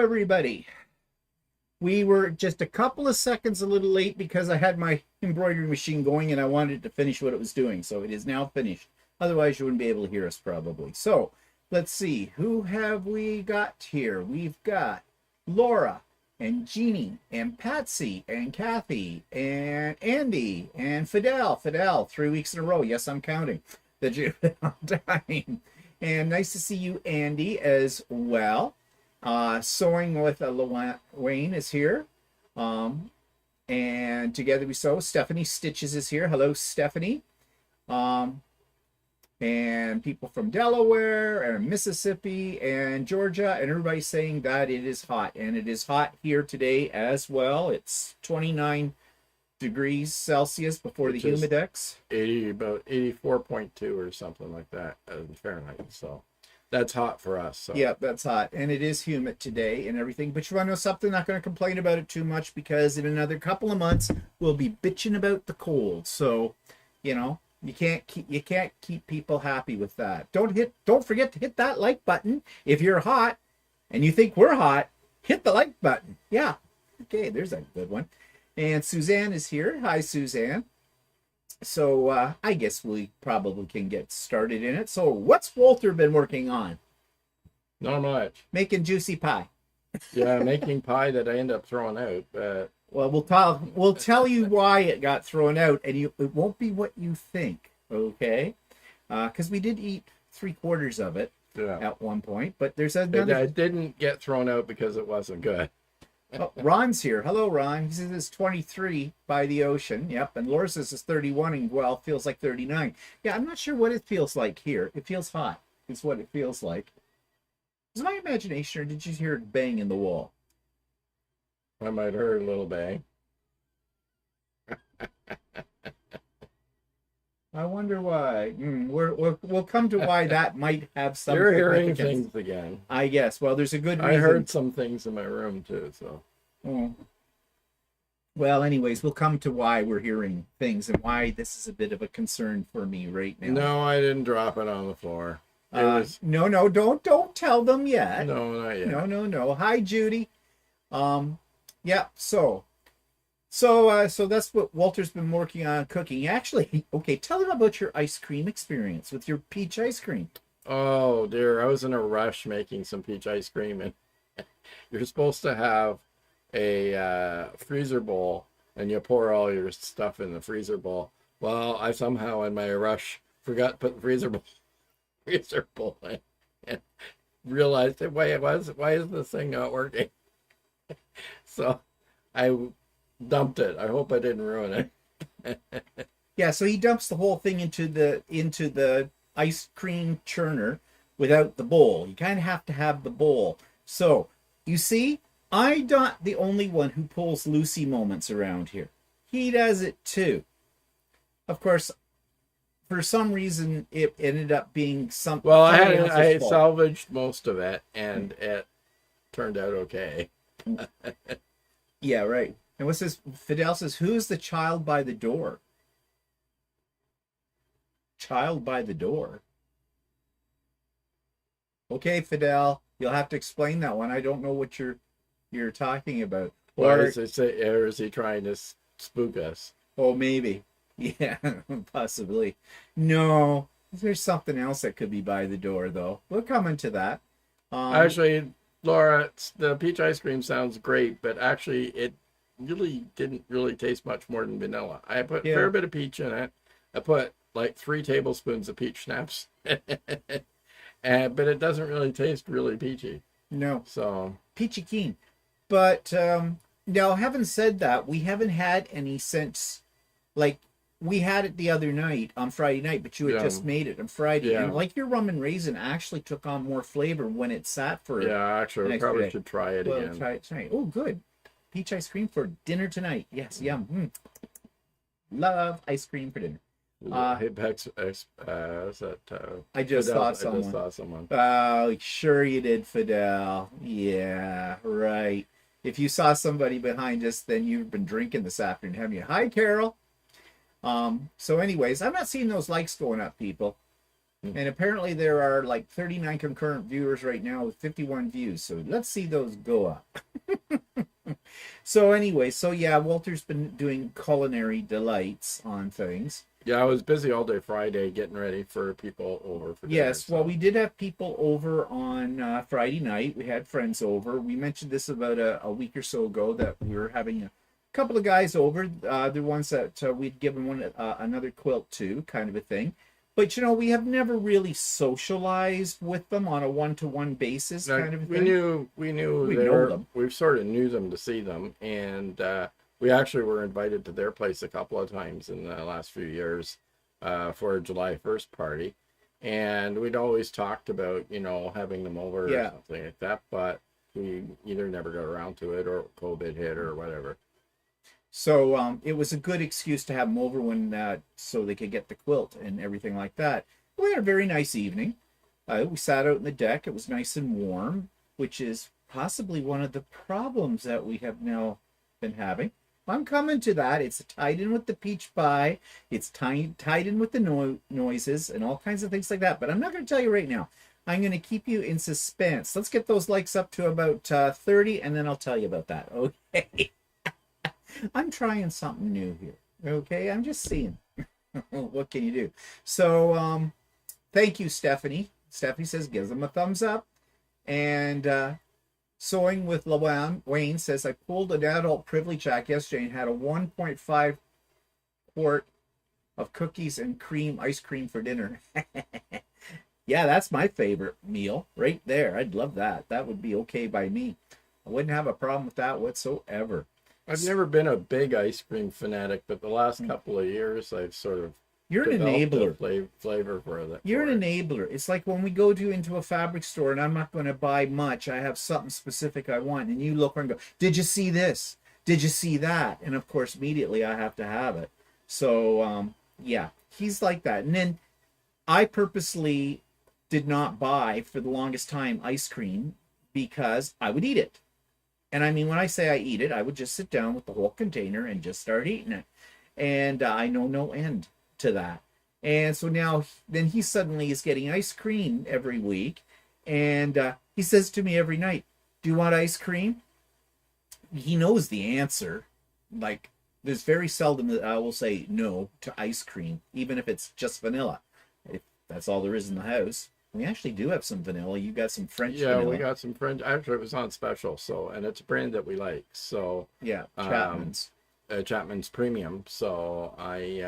everybody. We were just a couple of seconds a little late because I had my embroidery machine going and I wanted to finish what it was doing. So it is now finished. Otherwise, you wouldn't be able to hear us probably. So let's see. Who have we got here? We've got Laura and Jeannie and Patsy and Kathy and Andy and Fidel. Fidel, 3 weeks in a row. Yes, I'm counting. That you've been on time. And nice to see you, Andy, as well. Sewing with Wayne is here. And together we sew. Stephanie Stitches is here. Hello, Stephanie. And people from Delaware and Mississippi and Georgia, and everybody's saying that it is hot. And it is hot here today as well. It's 29 degrees Celsius before the humidex. About 84.2 or something like that in Fahrenheit. So that's hot for us. So. Yeah, that's hot. And it is humid today and everything. But you want to know something? Not going to complain about it too much because in another couple of months, we'll be bitching about the cold. So, you know, you can't keep people happy with that. Don't forget to hit that like button. If you're hot and you think we're hot, hit the like button. Yeah. Okay, there's a good one. And Suzanne is here. Hi, Suzanne. So I guess we probably can get started in it. So what's Walter been working on? Not much. Making juicy pie. Yeah, making pie that I end up throwing out. But well, we'll tell you why it got thrown out, and it won't be what you think, okay? Because we did eat 3/4 of it at one point, but there's another. It didn't get thrown out because it wasn't good. Oh, Ron's here. Hello, Ron. He says it's 23 by the ocean. Yep. And Laura says it's 31 and, well, feels like 39. Yeah, I'm not sure what it feels like here. It feels hot. It's what it feels like. Is my imagination, or did you hear it bang in the wall? I might have heard a little bang. I wonder why. We'll come to why that might have some. You're hearing things again. I guess. Well, there's a good reason. I heard some things in my room too. So. Oh. Well, anyways, we'll come to why we're hearing things and why this is a bit of a concern for me right now. No, I didn't drop it on the floor. No, don't tell them yet. No, not yet. No. Hi, Judy. Yeah. So that's what Walter's been working on cooking. Actually, okay, tell them about your ice cream experience with your peach ice cream. Oh dear, I was in a rush making some peach ice cream, and you're supposed to have a freezer bowl, and you pour all your stuff in the freezer bowl. Well, I somehow in my rush forgot to put the freezer bowl in, and realized that why is this thing not working? So I dumped it. I hope I didn't ruin it. Yeah, so he dumps the whole thing into the ice cream churner without the bowl. You kind of have to have the bowl. So you see, I'm not the only one who pulls Lucy moments around here. He does it too. Of course, for some reason, it ended up being something. Well, I salvaged most of it, and it turned out okay. Yeah, right. And what's this? Fidel says, who's the child by the door? Child by the door. Okay, Fidel, you'll have to explain that one. I don't know what you're talking about. Or is he trying to spook us? Oh, maybe. Yeah, possibly. No, there's something else that could be by the door, though. We'll come into that. Actually, Laura, the peach ice cream sounds great, but actually it really didn't really taste much more than vanilla. I put a fair bit of peach in it. I put like 3 tablespoons of peach schnapps. But it doesn't really taste really peachy. No. So peachy keen. But now, having said that, we haven't had any since, like, we had it the other night on Friday night, but you had just made it on Friday. Yeah. And like your rum and raisin actually took on more flavor when it sat for actually, I probably should try it again. Try it tonight. Oh, good. Peach ice cream for dinner tonight. Yes, yum. Love ice cream for dinner. Hey, Bex, I just saw someone. Oh, sure you did, Fidel. Yeah, right. If you saw somebody behind us, then you've been drinking this afternoon, haven't you? Hi, Carol. So anyways, I'm not seeing those likes going up, people. And apparently there are like 39 concurrent viewers right now with 51 views. So let's see those go up. So anyway, so yeah, Walter's been doing culinary delights on things. Yeah, I was busy all day Friday getting ready for people over for dinner. Yes, well, we did have people over on Friday night. We had friends over. We mentioned this about a week or so ago that we were having a couple of guys over. The ones that we'd given one another quilt to, kind of a thing. But you know, we have never really socialized with them on a one-to-one basis, kind of a thing. We knew We they know were. them. We sort of knew them to see them, and we actually were invited to their place a couple of times in the last few years for a July 1st party, and we'd always talked about having them over or something like that, but we either never got around to it or COVID hit or whatever. So it was a good excuse to have them over when so they could get the quilt and everything like that. We had a very nice evening. We sat out in the deck. It was nice and warm, which is possibly one of the problems that we have now been having. I'm coming to that. It's tied in with the peach pie. It's tied in with the noises and all kinds of things like that. But I'm not going to tell you right now. I'm going to keep you in suspense. Let's get those likes up to about 30, and then I'll tell you about that. Okay. I'm trying something new here. Okay, I'm just seeing. What can you do? So, thank you, Stephanie. Stephanie says, gives them a thumbs up. And Sewing with Wayne says, I pulled an adult privilege act yesterday and had a 1.5 quart of cookies and ice cream for dinner. Yeah, that's my favorite meal right there. I'd love that. That would be okay by me. I wouldn't have a problem with that whatsoever. I've never been a big ice cream fanatic, but the last couple of years I've sort of You're an enabler. Flavor for that. You're an enabler. It's like when we go into a fabric store and I'm not going to buy much. I have something specific I want, and you look and go, "Did you see this? Did you see that?" And of course, immediately I have to have it. So yeah, he's like that. And then I purposely did not buy for the longest time ice cream because I would eat it. And I mean, when I say I eat it, I would just sit down with the whole container and just start eating it. And I know no end to that. And so now, then he suddenly is getting ice cream every week. And he says to me every night, "Do you want ice cream?" He knows the answer. Like, there's very seldom that I will say no to ice cream, even if it's just vanilla. If that's all there is in the house. We actually do have some vanilla. You got some French vanilla. Yeah, we got some French. Actually, it was on special, and it's a brand that we like. So yeah, Chapman's. Chapman's Premium. So we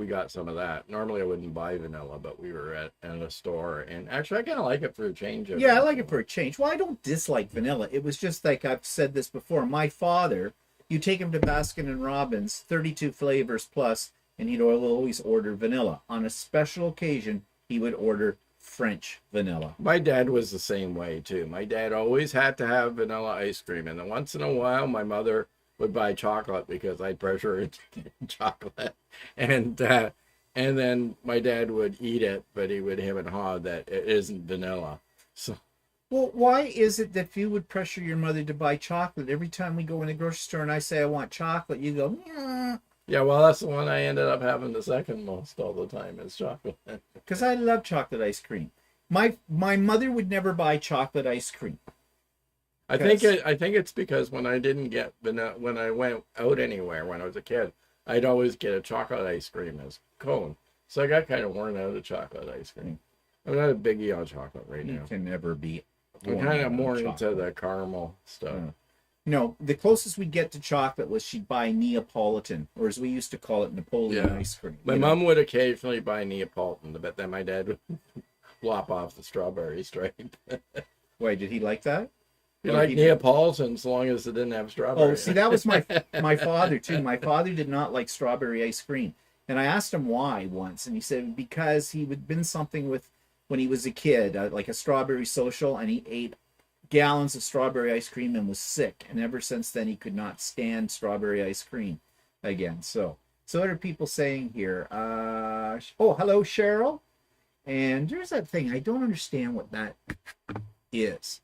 got some of that. Normally I wouldn't buy vanilla, but we were at a store, and actually I kind of like it for a change. Yeah, I like it for a change. Well, I don't dislike vanilla. It was just like I've said this before. My father, you take him to Baskin and Robbins, 32 flavors plus, and he'd always order vanilla. On a special occasion, he would order French vanilla. My dad was the same way too. My dad always had to have vanilla ice cream, and then once in a while my mother would buy chocolate because I'd pressure her to get chocolate, and then my dad would eat it, but he would hem and haw that it isn't vanilla. So, well, why is it that you would pressure your mother to buy chocolate every time we go in the grocery store and I say I want chocolate? You go, yeah. Yeah, well, that's the one I ended up having the second most all the time is chocolate. Because I love chocolate ice cream. My mother would never buy chocolate ice cream. I think it's because when I didn't get when I went out anywhere when I was a kid, I'd always get a chocolate ice cream as cone. So I got kind of worn out of chocolate ice cream. I'm not a biggie on chocolate right now. You can never be. I'm kind of more into the caramel stuff. Yeah. No, the closest we get to chocolate was she'd buy Neapolitan, or as we used to call it, Napoleon ice cream. My mom would occasionally buy Neapolitan, but then my dad would lop off the strawberry stripe. Why, did he like that? He liked Neapolitan as long as it didn't have strawberry. Oh, see, that was my father, too. My father did not like strawberry ice cream. And I asked him why once, and he said because he had been something with, when he was a kid, like a strawberry social, and he ate gallons of strawberry ice cream and was sick, and ever since then he could not stand strawberry ice cream again. So what are people saying here? Oh, hello, Cheryl. And there's that thing, I don't understand what that is.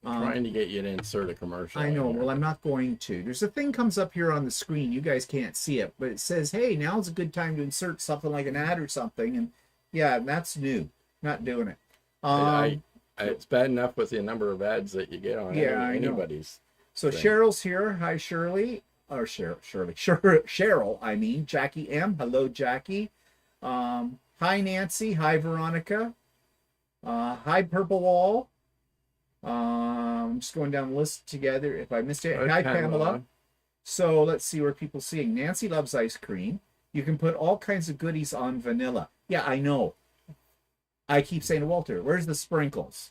Trying to get you to insert a commercial. I know. in there. Well, I'm not going to. There's a thing comes up here on the screen. You guys can't see it, but it says, "Hey, now's a good time to insert something like an ad or something." And yeah, that's new. Not doing it. It's bad enough with the number of ads that you get on I know. anybody's. So thing. Cheryl's here. Hi, Shirley. Or Cheryl, I mean. Jackie M. Hello, Jackie. Hi, Nancy. Hi, Veronica. Hi, Purple Wall. I'm just going down the list together. If I missed it, hi, Pamela. So let's see where people seeing. Nancy loves ice cream. You can put all kinds of goodies on vanilla. Yeah, I know. I keep saying to Walter, where's the sprinkles?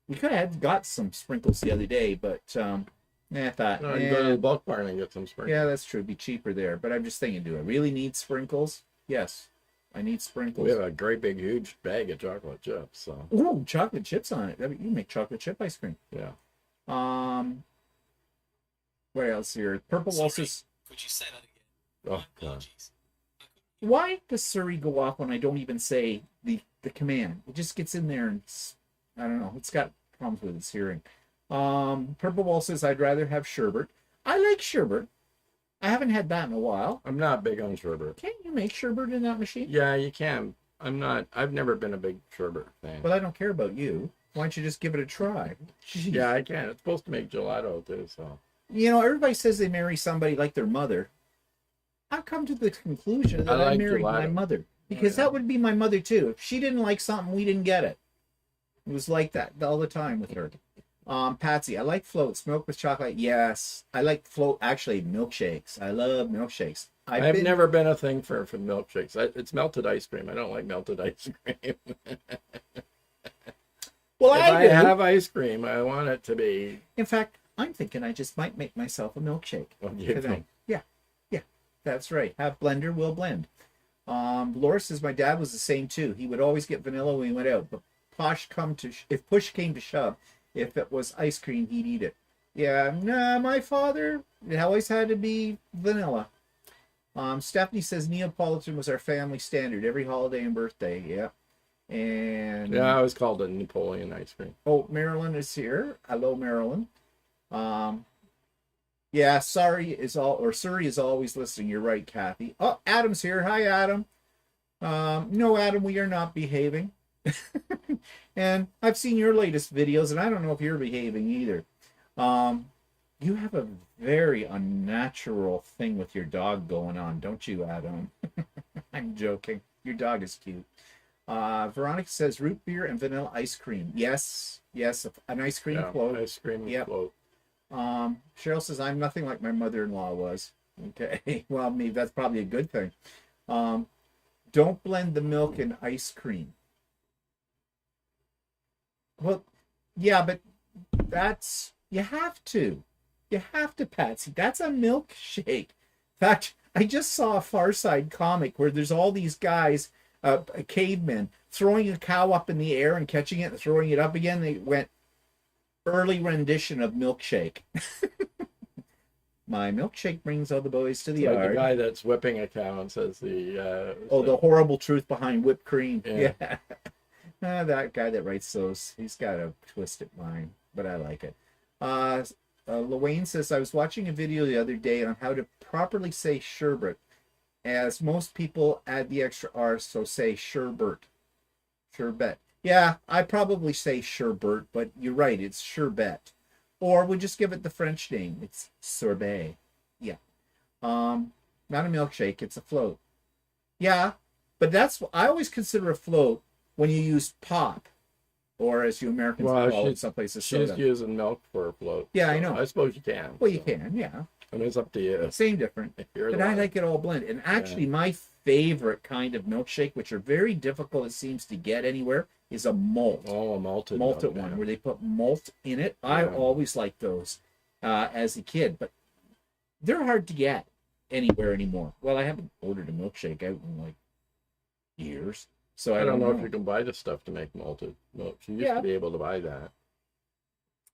We could have got some sprinkles the other day, but I thought, No, you go to the bulk barn and get some sprinkles. yeah, that's true. It'd be cheaper there. But I'm just thinking, do I really need sprinkles? Yes, I need sprinkles. We have a great big huge bag of chocolate chips. So Ooh, chocolate chips on it. You make chocolate chip ice cream. yeah. What else here? Purple Wall says, could you say that again? Oh My god. apologies. why does Surrey go off when I don't even say the command? It just gets in there and I don't know. It's got problems with its hearing. Purple Wall says, I'd rather have sherbet. I like sherbet. I haven't had that in a while. I'm not big on sherbet. Can't you make sherbet in that machine? Yeah, you can. I've never been a big sherbet fan. Well, I don't care about you. Why don't you just give it a try? Jeez. Yeah, I can. It's supposed to make gelato too, so. You know, everybody says they marry somebody like their mother. I've come to the conclusion that I like married my gelato. mother. Because that would be my mother too. If she didn't like something, we didn't get it. It was like that all the time with her. Patsy, I like floats. Milk with chocolate. Yes. I like milkshakes. I love milkshakes. I've never been a thing for milkshakes. It's melted ice cream. I don't like melted ice cream. Well, if I have ice cream, I want it to be. In fact, I'm thinking I just might make myself a milkshake. What do you think? Yeah. That's right. Have blender, will blend. Laura says my dad was the same too. He would always get vanilla when he went out, but if push came to shove, if it was ice cream, he'd eat it. Yeah, no, my father, it always had to be vanilla. Stephanie says Neapolitan was our family standard every holiday and birthday. Yeah. And Yeah, I always called it Napoleon ice cream. oh, Marilyn is here. Hello, Marilyn. Yeah, Surrey is always listening. You're right, Kathy. Oh, Adam's here. Hi, Adam. No, Adam, we are not behaving. And I've seen your latest videos, and I don't know if you're behaving either. You have a very unnatural thing with your dog going on, don't you, Adam? I'm joking. Your dog is cute. Veronica says root beer and vanilla ice cream. Yes, an ice cream float. Ice cream Yep. float. Cheryl says I'm nothing like my mother-in-law was. Okay, well, maybe that's probably a good thing. Don't blend the milk in ice cream. Well, yeah, but you have to, Patsy. That's a milkshake. In fact, I just saw a Far Side comic where there's all these guys, cavemen, throwing a cow up in the air and catching it and throwing it up again. They went early rendition of milkshake. My milkshake brings all the boys to the Like yard. the guy that's whipping a cow and says the horrible truth behind whipped cream. Yeah. That guy that writes those, he's got a twisted mind, but I like it. Luane says, I was watching a video the other day on how to properly say sherbet, as most people add the extra R, so say sherbet. Sherbet. Yeah, I probably say sherbet, but you're right, it's sherbet. Or we just give it the French name. It's sorbet. Yeah. Not a milkshake, it's a float. Yeah, but I always consider a float when you use pop, or as you Americans call it, some places she's soda. using milk for a float. Yeah, so I know. I suppose you can. Well, you can, yeah. And it's up to you. Same different. But I like it all blended. And actually, my favorite kind of milkshake, which are very difficult, it seems, to get anywhere, is a malt. Oh, a malted one, where they put malt in it. Yeah. I always liked those as a kid, but they're hard to get anywhere anymore. Well, I haven't ordered a milkshake out in like years. So I don't know if you can buy the stuff to make malted milk. You used to be able to buy that.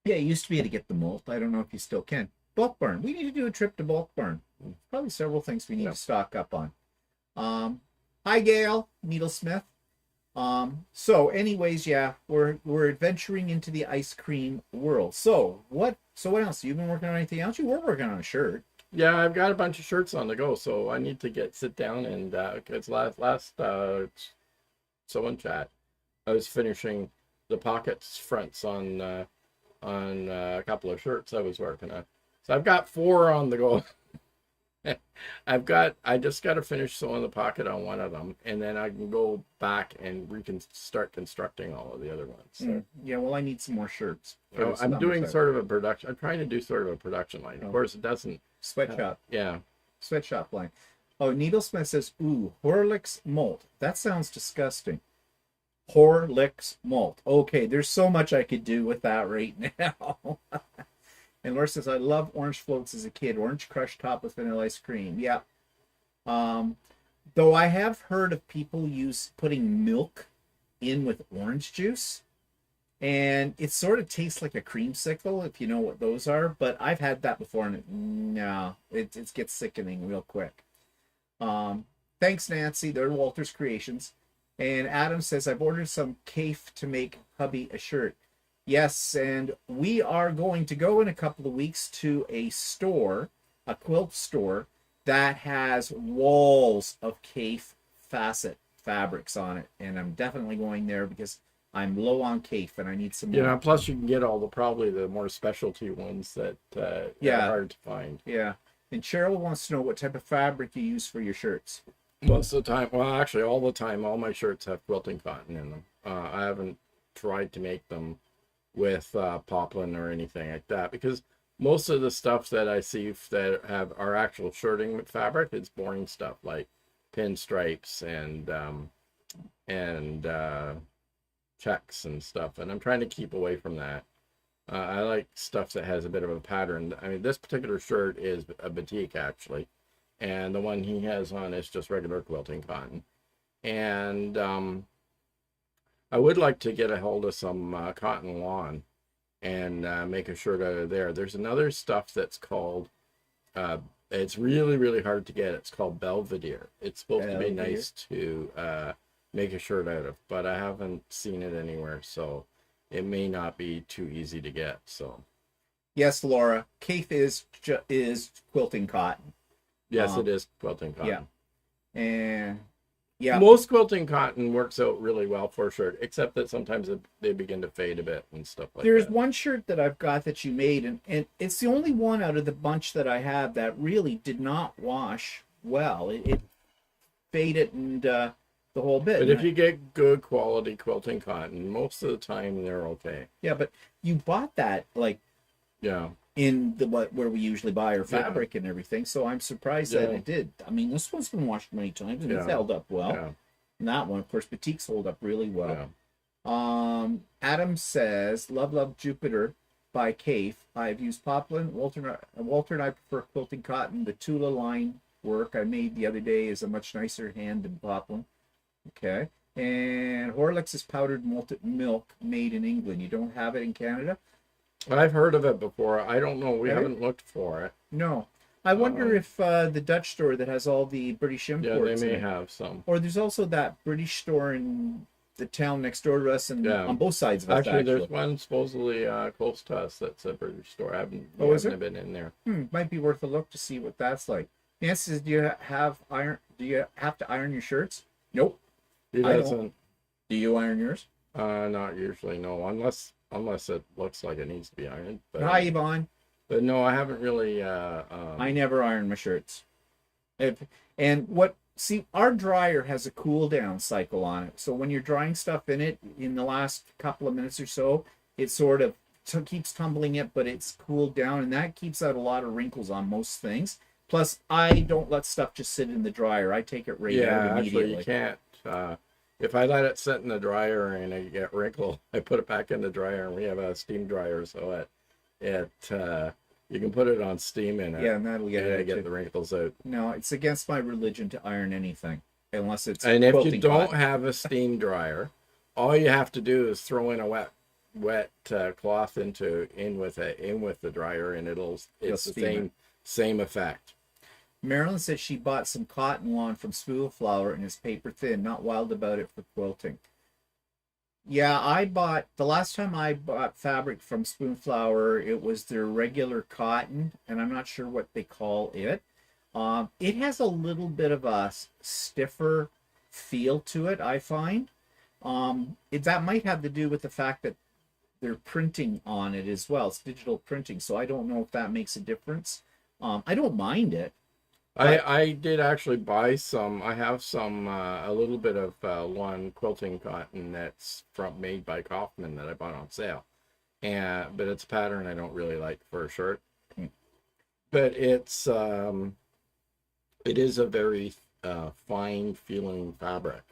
Yeah, you used to be able to get the malt. I don't know if you still can. Bulk barn. We need to do a trip to bulk barn. Probably several things we need to stock up on. Hi, Gail Needlesmith. So anyways, yeah, we're adventuring into the ice cream world. So what else? You've been working on anything else? You were working on a shirt. Yeah, I've got a bunch of shirts on the go, so I need to sit down and it's last sew and chat. I was finishing the pockets fronts on a couple of shirts I was working on. So I've got 4 on the go. I just got to finish sewing the pocket on one of them, and then I can go back and start constructing all of the other ones. So, Yeah, well, I need some more shirts. I'm doing sort of a production. I'm trying to do sort of a production line. Of course, it doesn't. Sweatshop. Yeah. Sweatshop line. Oh, Needlesmith says, ooh, Horlicks malt. That sounds disgusting. Horlicks malt. Okay, there's so much I could do with that right now. And Laura says, I love orange floats as a kid. Orange crushed top with vanilla ice cream. Yeah. Though I have heard of people putting milk in with orange juice. And it sort of tastes like a creamsicle, if you know what those are. But I've had that before, and no, it gets sickening real quick. Thanks, Nancy. They're Walter's Creations. And Adam says, I've ordered some cafe to make hubby a shirt. Yes, and we are going to go in a couple of weeks to a store, a quilt store, that has walls of cafe facet fabrics on it. And I'm definitely going there because I'm low on cafe and I need some more. Yeah, plus you can get probably the more specialty ones that are hard to find. Yeah. And Cheryl wants to know what type of fabric you use for your shirts. Most of the time, well, actually all the time, all my shirts have quilting cotton in them. I haven't tried to make them with poplin or anything like that, because most of the stuff that I see that are actual shirting fabric, it's boring stuff like pinstripes and checks and stuff, and I'm trying to keep away from that. I like stuff that has a bit of a pattern. I mean, this particular shirt is a batik actually, and the one he has on is just regular quilting cotton. And I would like to get a hold of some cotton lawn and make a shirt out of there. There's another stuff that's called, it's really, really hard to get. It's called Belvedere. It's supposed to be nice to make a shirt out of, but I haven't seen it anywhere, so it may not be too easy to get. So yes, Laura, cafe is quilting cotton. Yes, it is quilting cotton. Yeah. And yeah, most quilting cotton works out really well for a shirt, except that sometimes they begin to fade a bit and stuff like that. There's one shirt that I've got that you made, and it's the only one out of the bunch that I have that really did not wash well. It faded and the whole bit. But if you get good quality quilting cotton, most of the time they're okay. Yeah, but you bought that in the where we usually buy our fabric and everything, so I'm surprised that it did. I mean, this one's been washed many times and it's held up well. Yeah. And that one, of course, batiks hold up really well. Yeah. Adam says, love Jupiter by Cafe. I've used poplin. Walter and I prefer quilting cotton. The Tula line work I made the other day is a much nicer hand than poplin. Okay. And Horlicks is powdered malted milk made in England. You don't have it in Canada? I've heard of it before. I don't know. We haven't looked for it. No. I wonder if the Dutch store that has all the British imports. Yeah, they may have some. Or there's also that British store in the town next door to us and on both sides of us. Actually, there's one supposedly close to us that's a British store. I haven't been in there. Might be worth a look to see what that's like. Nancy says, do you have to iron your shirts? Nope. He doesn't. Do you iron yours? Not usually, no. Unless it looks like it needs to be ironed. But, hi, Yvonne. But no, I haven't really. I never iron my shirts. Our dryer has a cool down cycle on it. So when you're drying stuff in it, in the last couple of minutes or so, it sort of keeps tumbling it, but it's cooled down, and that keeps out a lot of wrinkles on most things. Plus, I don't let stuff just sit in the dryer. I take it out immediately. Yeah, actually, you can't. If I let it sit in the dryer and I get wrinkle, I put it back in the dryer, and we have a steam dryer, so you can put it on steam and and that'll get the wrinkles out. No, it's against my religion to iron anything unless it's. And if you don't have a steam dryer, all you have to do is throw in a wet cloth in with the dryer, and it's the same effect. Marilyn says she bought some cotton lawn from Spool Flower and is paper thin, not wild about it for quilting. Yeah, I bought the last time I bought fabric from Spoonflower, it was their regular cotton, and I'm not sure what they call it. It has a little bit of a stiffer feel to it, I find. That might have to do with the fact that they're printing on it as well. It's digital printing, so I don't know if that makes a difference. I don't mind it, but I did actually buy some. I have some a little bit of one quilting cotton that's from made by Kaufman that I bought on sale, and but it's a pattern I don't really like for a shirt. But it is a very fine feeling fabric.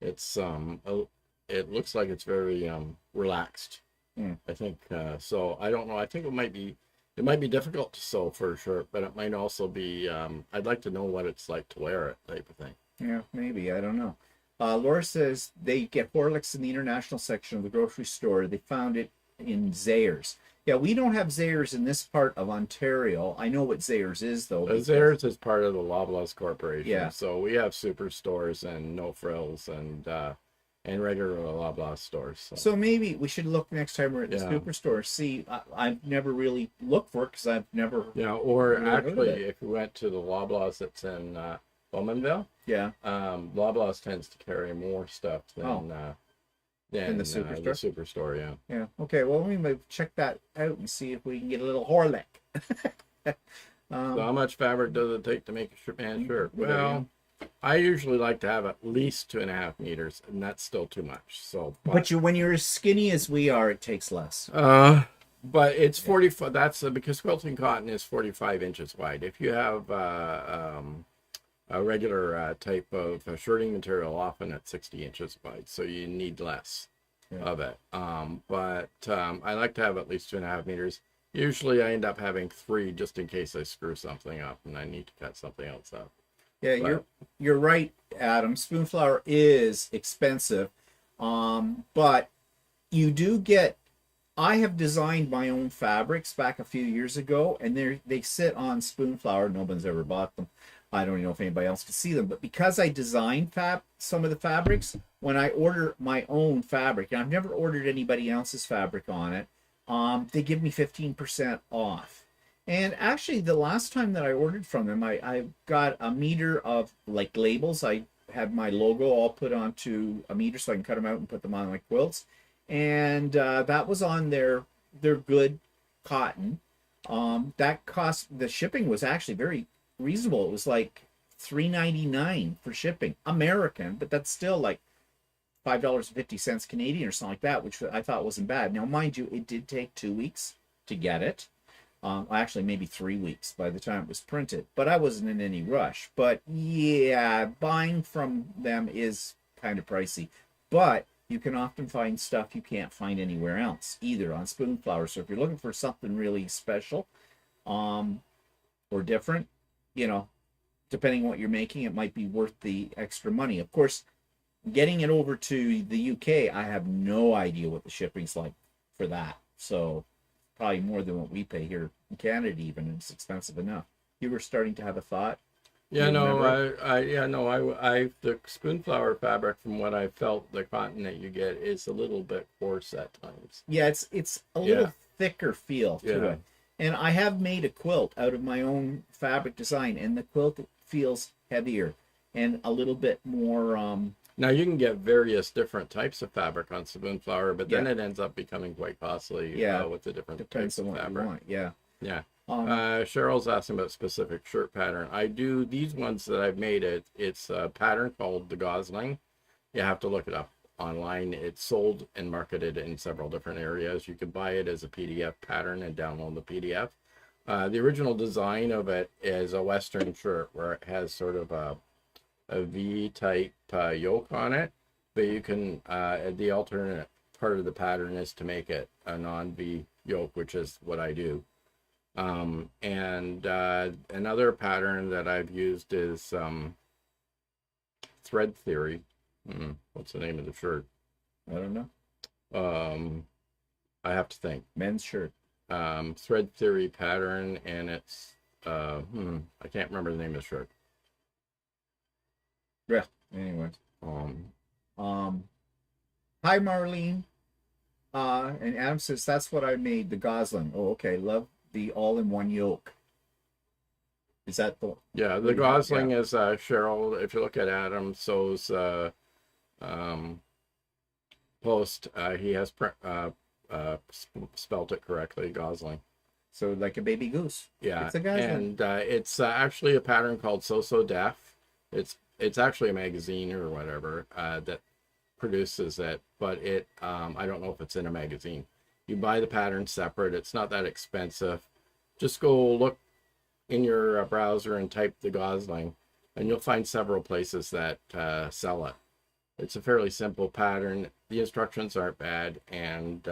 It's it looks like it's very relaxed. mm, I think so. I don't know. I think it might be difficult to sew for a shirt, but it might also be. I'd like to know what it's like to wear it, type of thing. yeah, maybe I don't know. Laura says they get Horlicks in the international section of the grocery store. They found it in Zayres. Yeah, we don't have Zayres in this part of Ontario. I know what Zayres is though. Theirs is part of the Loblaws Corporation, Yeah. so we have superstores and no frills and regular Loblaws stores. So maybe we should look next time we're at the Yeah. superstore. See, I've never really looked for it because I've never. Yeah, or Never heard of actually, it. if we went to the Loblaws that's in Bowmanville, Yeah. Loblaws tends to carry more stuff Oh. than the the superstore? superstore. Yeah. Yeah. Okay. Well, we might check that out and see if we can get a little Horlick. So how much fabric does it take to make a man shirt? Good Well, I usually like to have at least 2.5 meters, and that's still too much. So, But when you're as skinny as we are, it takes less. but it's 45. That's because quilting cotton is 45 inches wide. If you have a regular type of shirting material, often it's 60 inches wide, so you need less of it. But I like to have at least 2.5 meters. Usually, I end up having 3 just in case I screw something up and I need to cut something else up. Yeah, But- you're right, Adam. Spoonflower is expensive, but you do get. I have designed my own fabrics back a few years ago, and they sit on Spoonflower. No one's ever bought them. I don't even know if anybody else can see them, but because I designed some of the fabrics, when I order my own fabric, and I've never ordered anybody else's fabric on it, they give me 15% off. And actually, the last time that I ordered from them, I got a meter of like labels. I had my logo all put onto a meter so I can cut them out and put them on my quilts. And that was on their good cotton. That cost, the shipping was actually very reasonable. It was like $3.99 for shipping, American, but that's still like $5.50 Canadian or something like that, which I thought wasn't bad. Now, mind you, it did take 2 weeks to get it. Actually, maybe 3 weeks by the time it was printed, but I wasn't in any rush. But yeah, buying from them is kind of pricey, but you can often find stuff you can't find anywhere else, either on Spoonflower. So if you're looking for something really special, or different, you know, depending on what you're making, it might be worth the extra money. Of course, getting it over to the UK, I have no idea what the shipping's like for that. So probably more than what we pay here in Canada, even. It's expensive enough. You were starting to have a thought? Yeah, You no, remember? the Spoonflower fabric, from what I felt, the cotton that you get is a little bit coarse at times. Yeah, it's a little Yeah. thicker feel to Yeah. it. And I have made a quilt out of my own fabric design, and the quilt feels heavier and a little bit more Now you can get various different types of fabric on Spoonflower, but then Yeah. it ends up becoming quite costly Yeah. with the different depends types on of what you fabric. want. Yeah. Yeah. Um, Cheryl's asking about specific shirt pattern. I do these ones that I've made. It's a pattern called the Gosling. You have to look it up online. It's sold and marketed in several different areas. You can buy it as a PDF pattern and download the PDF. The original design of it is a Western shirt where it has sort of a V-type yoke on it, but you can the alternate part of the pattern is to make it a non-V yoke, which is what I do. And another pattern that I've used is Thread Theory. What's the name of the shirt? I don't know. I have to think. Men's shirt. Thread Theory pattern, and it's I can't remember the name of the shirt. Yeah. Anyway. Um, Hi, Marlene. And Adam says, that's what I made, the Gosling. Oh, okay. Love the all-in-one yoke. Is that the... Yeah, the Gosling is Cheryl. If you look at Adam So's um, post, he has spelt it correctly, Gosling. So like a baby goose. Yeah, It's a Gosling. and it's actually a pattern called So Def. It's actually a magazine or whatever that produces it, but it I don't know if it's in a magazine. You buy the pattern separate. It's not that expensive. Just go look in your browser and type the Gosling, and you'll find several places that sell it. It's a fairly simple pattern. The instructions aren't bad, and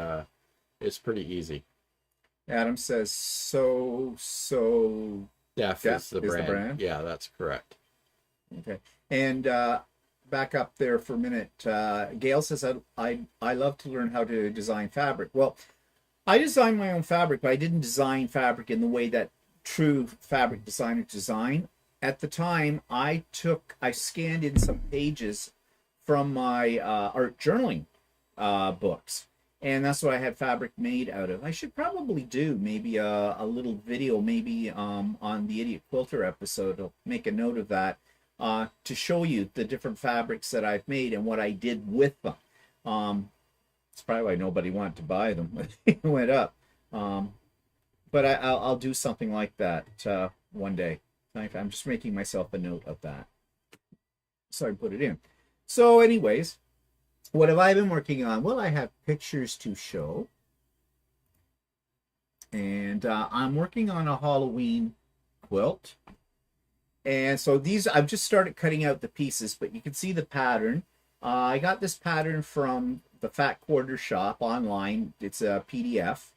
it's pretty easy. Adam says, so Def is the brand. Yeah, that's correct. Okay. And back up there for a minute. Gail says, I love to learn how to design fabric. Well, I designed my own fabric, but I didn't design fabric in the way that true fabric designers design. At the time, I scanned in some pages from my art journaling books. And that's what I had fabric made out of. I should probably do maybe a little video, maybe on the Idiot Quilter episode. I'll make a note of that to show you the different fabrics that I've made and what I did with them. It's probably why nobody wanted to buy them when they went up. But I'll do something like that one day. I'm just making myself a note of that. So I put it in. So anyways, what have I been working on? Well, I have pictures to show. And I'm working on a Halloween quilt. And so these, I've just started cutting out the pieces, but you can see the pattern. I got this pattern from the Fat Quarter shop online. It's a PDF.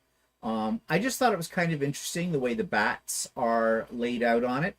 I just thought it was kind of interesting the way the bats are laid out on it.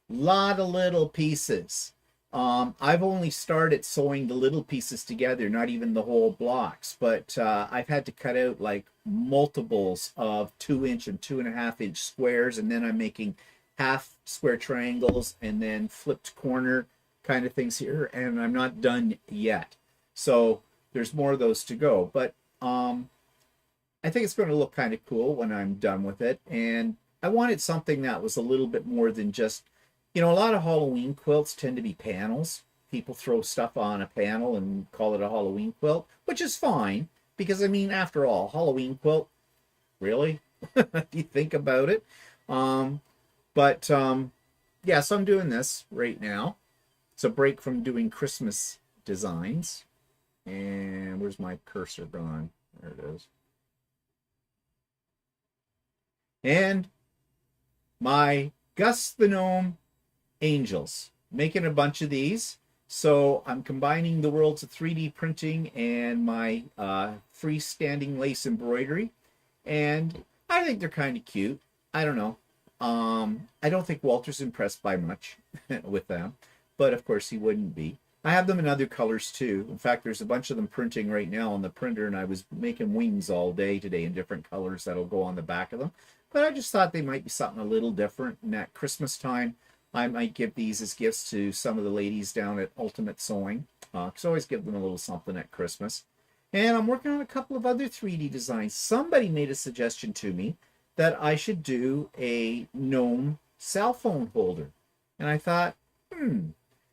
Lot of little pieces. I've only started sewing the little pieces together, not even the whole blocks, but I've had to cut out like multiples of 2-inch and 2.5-inch squares, and then I'm making half square triangles and then flipped corner kind of things here, and I'm not done yet. So there's more of those to go, but I think it's going to look kind of cool when I'm done with it. And I wanted something that was a little bit more than just, you know, a lot of Halloween quilts tend to be panels. People throw stuff on a panel and call it a Halloween quilt, which is fine, because I mean, after all, Halloween quilt, really? If you think about it. Yeah, so I'm doing this right now. It's a break from doing Christmas designs. And where's my cursor gone? There it is. And my Gus the Gnome angels. Making a bunch of these. So I'm combining the worlds of 3D printing and my freestanding lace embroidery. And I think they're kind of cute. I don't know. I don't think Walter's impressed by much with them, but of course he wouldn't be. I have them in other colors too. In fact, there's a bunch of them printing right now on the printer, and I was making wings all day today in different colors that'll go on the back of them. But I just thought they might be something a little different. And at Christmas time, I might give these as gifts to some of the ladies down at Ultimate Sewing. Because I always give them a little something at Christmas. And I'm working on a couple of other 3D designs. Somebody made a suggestion to me that I should do a gnome cell phone holder. And I thought,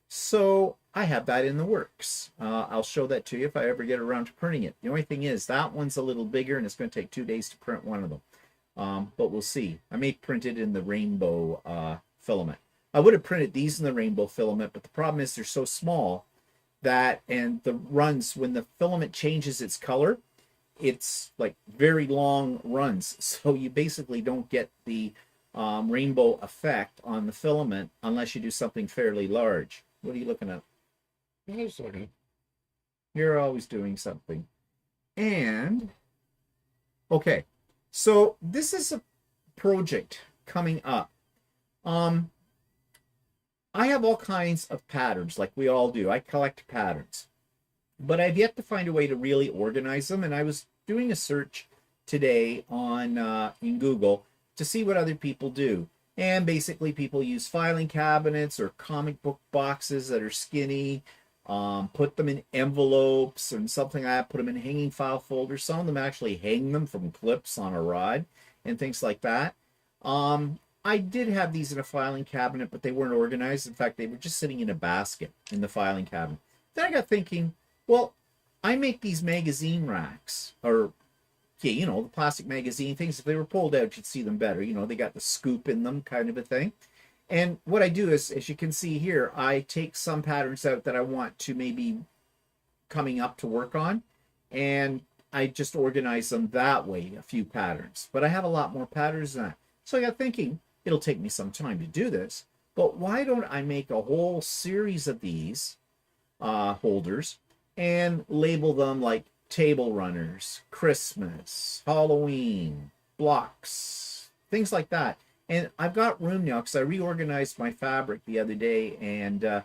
so I have that in the works. I'll show that to you if I ever get around to printing it. The only thing is that one's a little bigger and it's going to take 2 days to print one of them. But we'll see. I may print it in the rainbow filament. I would have printed these in the rainbow filament, but the problem is they're so small that, and the runs, when the filament changes its color, it's like very long runs. So you basically don't get the rainbow effect on the filament unless you do something fairly large. What are you looking at? I was looking. You're always doing something. And, okay. So this is a project coming up. I have all kinds of patterns, like we all do. I collect patterns. But I've yet to find a way to really organize them. And I was doing a search today on in Google to see what other people do. And basically people use filing cabinets or comic book boxes that are skinny. put them in envelopes and something like that, put them in hanging file folders. Some of them actually hang them from clips on a rod and things like that. I did have these in a filing cabinet, but they weren't organized. In fact, they were just sitting in a basket in the filing cabinet. Then I got thinking, well, I make these magazine racks, or yeah, you know, the plastic magazine things. If they were pulled out, you'd see them better. You know, they got the scoop in them, kind of a thing. And what I do is, as you can see here, I take some patterns out that I want to maybe coming up to work on, and I just organize them that way, a few patterns. But I have a lot more patterns than that. So I got thinking, it'll take me some time to do this, but why don't I make a whole series of these holders and label them like table runners, Christmas, Halloween, blocks, things like that. And I've got room now because I reorganized my fabric the other day, and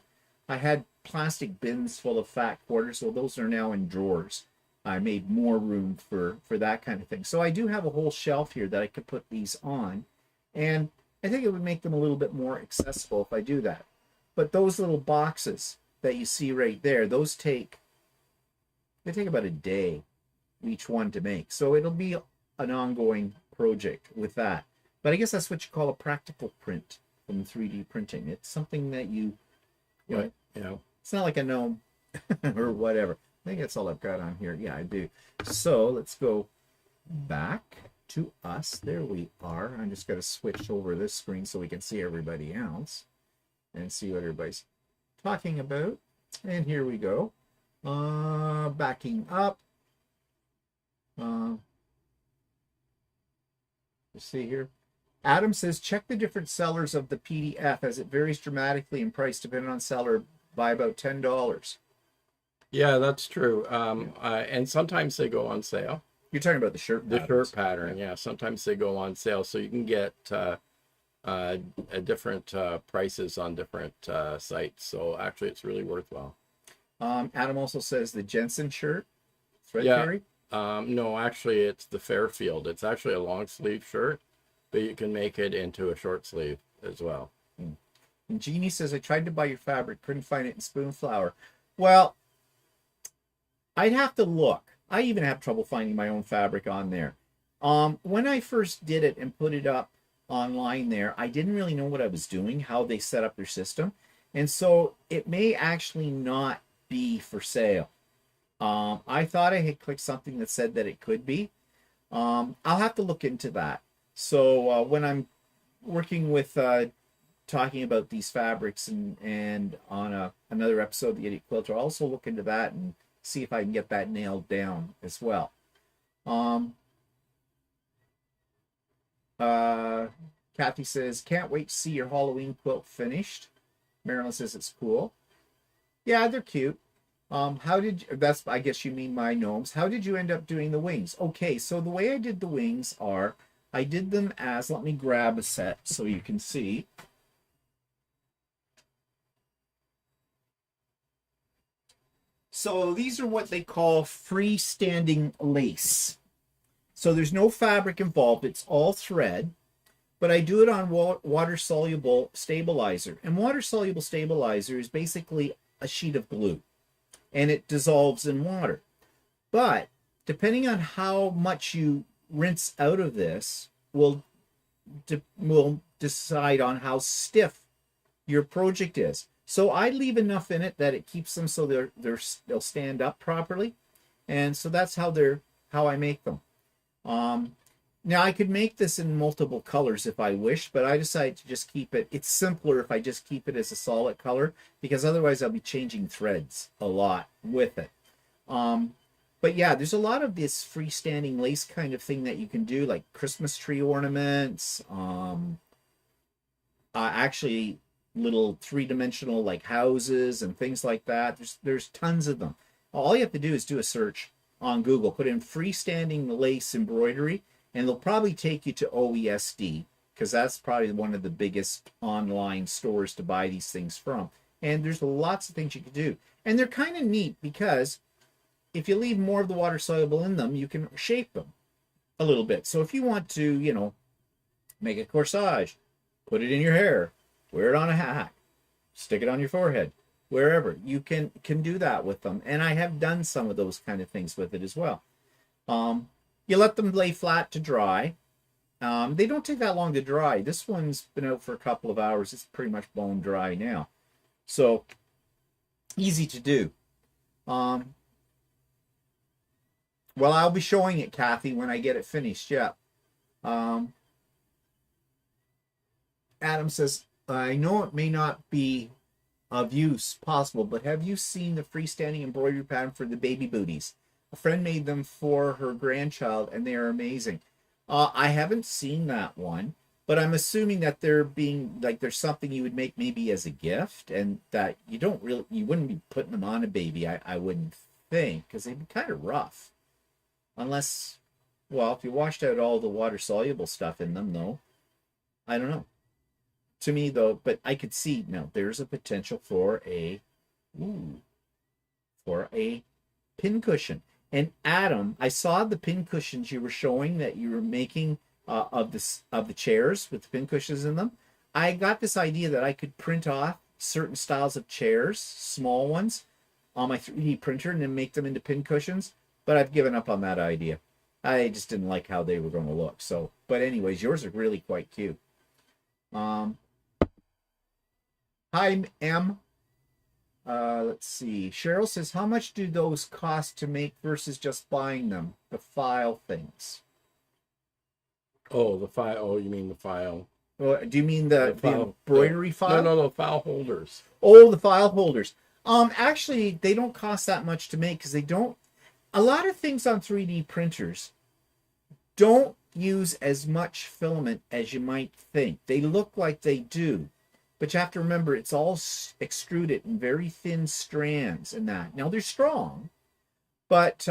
I had plastic bins full of fat quarters, so those are now in drawers. I made more room for that kind of thing. So I do have a whole shelf here that I could put these on, and I think it would make them a little bit more accessible if I do that. But those little boxes that you see right there, those take about a day each one to make. So it'll be an ongoing project with that. But I guess that's what you call a practical print from 3D printing. It's something that you know, it's not like a gnome or whatever. I think that's all I've got on here. Yeah, I do. So let's go back to us. There we are. I'm just going to switch over this screen so we can see everybody else and see what everybody's talking about. And here we go. Backing up. You see here. Adam says, check the different sellers of the PDF as it varies dramatically in price depending on seller by about $10. Yeah, that's true. And sometimes they go on sale. You're talking about the shirt The patterns. shirt pattern, yeah. Sometimes they go on sale, so you can get different prices on different sites. So actually, it's really worthwhile. Adam also says the Jensen shirt, thread Yeah. carry. No, actually, it's the Fairfield. It's actually a long sleeve shirt, but you can make it into a short sleeve as well. And Jeannie says, I tried to buy your fabric, couldn't find it in spoon flour. Well, I'd have to look. I even have trouble finding my own fabric on there. When I first did it and put it up online there, I didn't really know what I was doing, how they set up their system. And so it may actually not be for sale. I thought I had clicked something that said that it could be. I'll have to look into that. So when I'm working with talking about these fabrics and on another episode of the Idiot Quilter, I'll also look into that and see if I can get that nailed down as well. Kathy says, can't wait to see your Halloween quilt finished. Marilyn says it's cool. Yeah, they're cute. That's, I guess you mean my gnomes. How did you end up doing the wings? Okay, so the way I did the wings are, I did them as, let me grab a set so you can see. So these are what they call freestanding lace. So there's no fabric involved, it's all thread, but I do it on water-soluble stabilizer. And water-soluble stabilizer is basically a sheet of glue, and it dissolves in water. But depending on how much you rinse out of this will decide on how stiff your project is. So I leave enough in it that it keeps them so they'll stand up properly, and so that's how I make them. Now I could make this in multiple colors if I wish, but I decided to just keep it. It's simpler if I just keep it as a solid color, because otherwise I'll be changing threads a lot with it. But yeah, there's a lot of this freestanding lace kind of thing that you can do, like Christmas tree ornaments, actually little three-dimensional like houses and things like that. There's tons of them. All you have to do is do a search on Google, put in freestanding lace embroidery, and they'll probably take you to OESD, because that's probably one of the biggest online stores to buy these things from. And there's lots of things you can do. And they're kind of neat because if you leave more of the water soluble in them, you can shape them a little bit. So if you want to, make a corsage, put it in your hair, wear it on a hat, stick it on your forehead, wherever. You can do that with them. And I have done some of those kind of things with it as well. You let them lay flat to dry. They don't take that long to dry. This one's been out for a couple of hours. It's pretty much bone dry now. So easy to do. Well, I'll be showing it, Kathy, when I get it finished. Yeah. Adam says, I know it may not be of use possible, but have you seen the freestanding embroidery pattern for the baby booties? A friend made them for her grandchild, and they are amazing. I haven't seen that one, but I'm assuming that they're being like there's something you would make maybe as a gift, and that you wouldn't be putting them on a baby. I wouldn't think, because they'd be kind of rough, unless, well, if you washed out all the water soluble stuff in them, though, I don't know. To me, though, but I could see now there's a potential for a pin cushion. And Adam, I saw the pin cushions you were showing that you were making of the chairs with the pin cushions in them. I got this idea that I could print off certain styles of chairs, small ones, on my 3D printer and then make them into pin cushions. But I've given up on that idea. I just didn't like how they were going to look. So, but anyways, yours are really quite cute. Hi, M. Let's see. Cheryl says, how much do those cost to make versus just buying them? The file things. Oh, the file. Oh, you mean the file? Oh, do you mean the embroidery file? No, file holders. Oh, the file holders. Actually, they don't cost that much to make because they don't. A lot of things on 3D printers don't use as much filament as you might think. They look like they do. But you have to remember, it's all extruded in very thin strands and that. Now, they're strong, but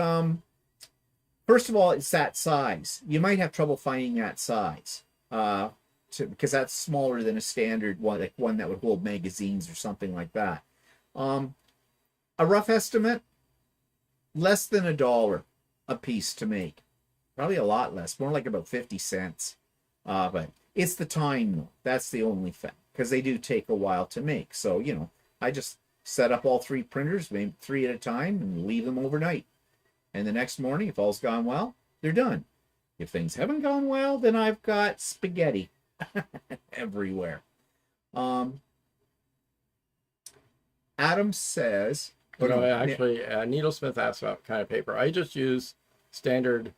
first of all, it's that size. You might have trouble finding that size because that's smaller than a standard one, like one that would hold magazines or something like that. A rough estimate, less than $1 a piece to make. Probably a lot less, more like about 50 cents. But it's the time, though. That's the only thing. Because they do take a while to make. So, you know, I just set up all 3 printers, maybe 3 at a time, and leave them overnight. And the next morning, if all's gone well, they're done. If things haven't gone well, then I've got spaghetti everywhere. Adam says... actually, Needlesmith asked about kind of paper. I just use standard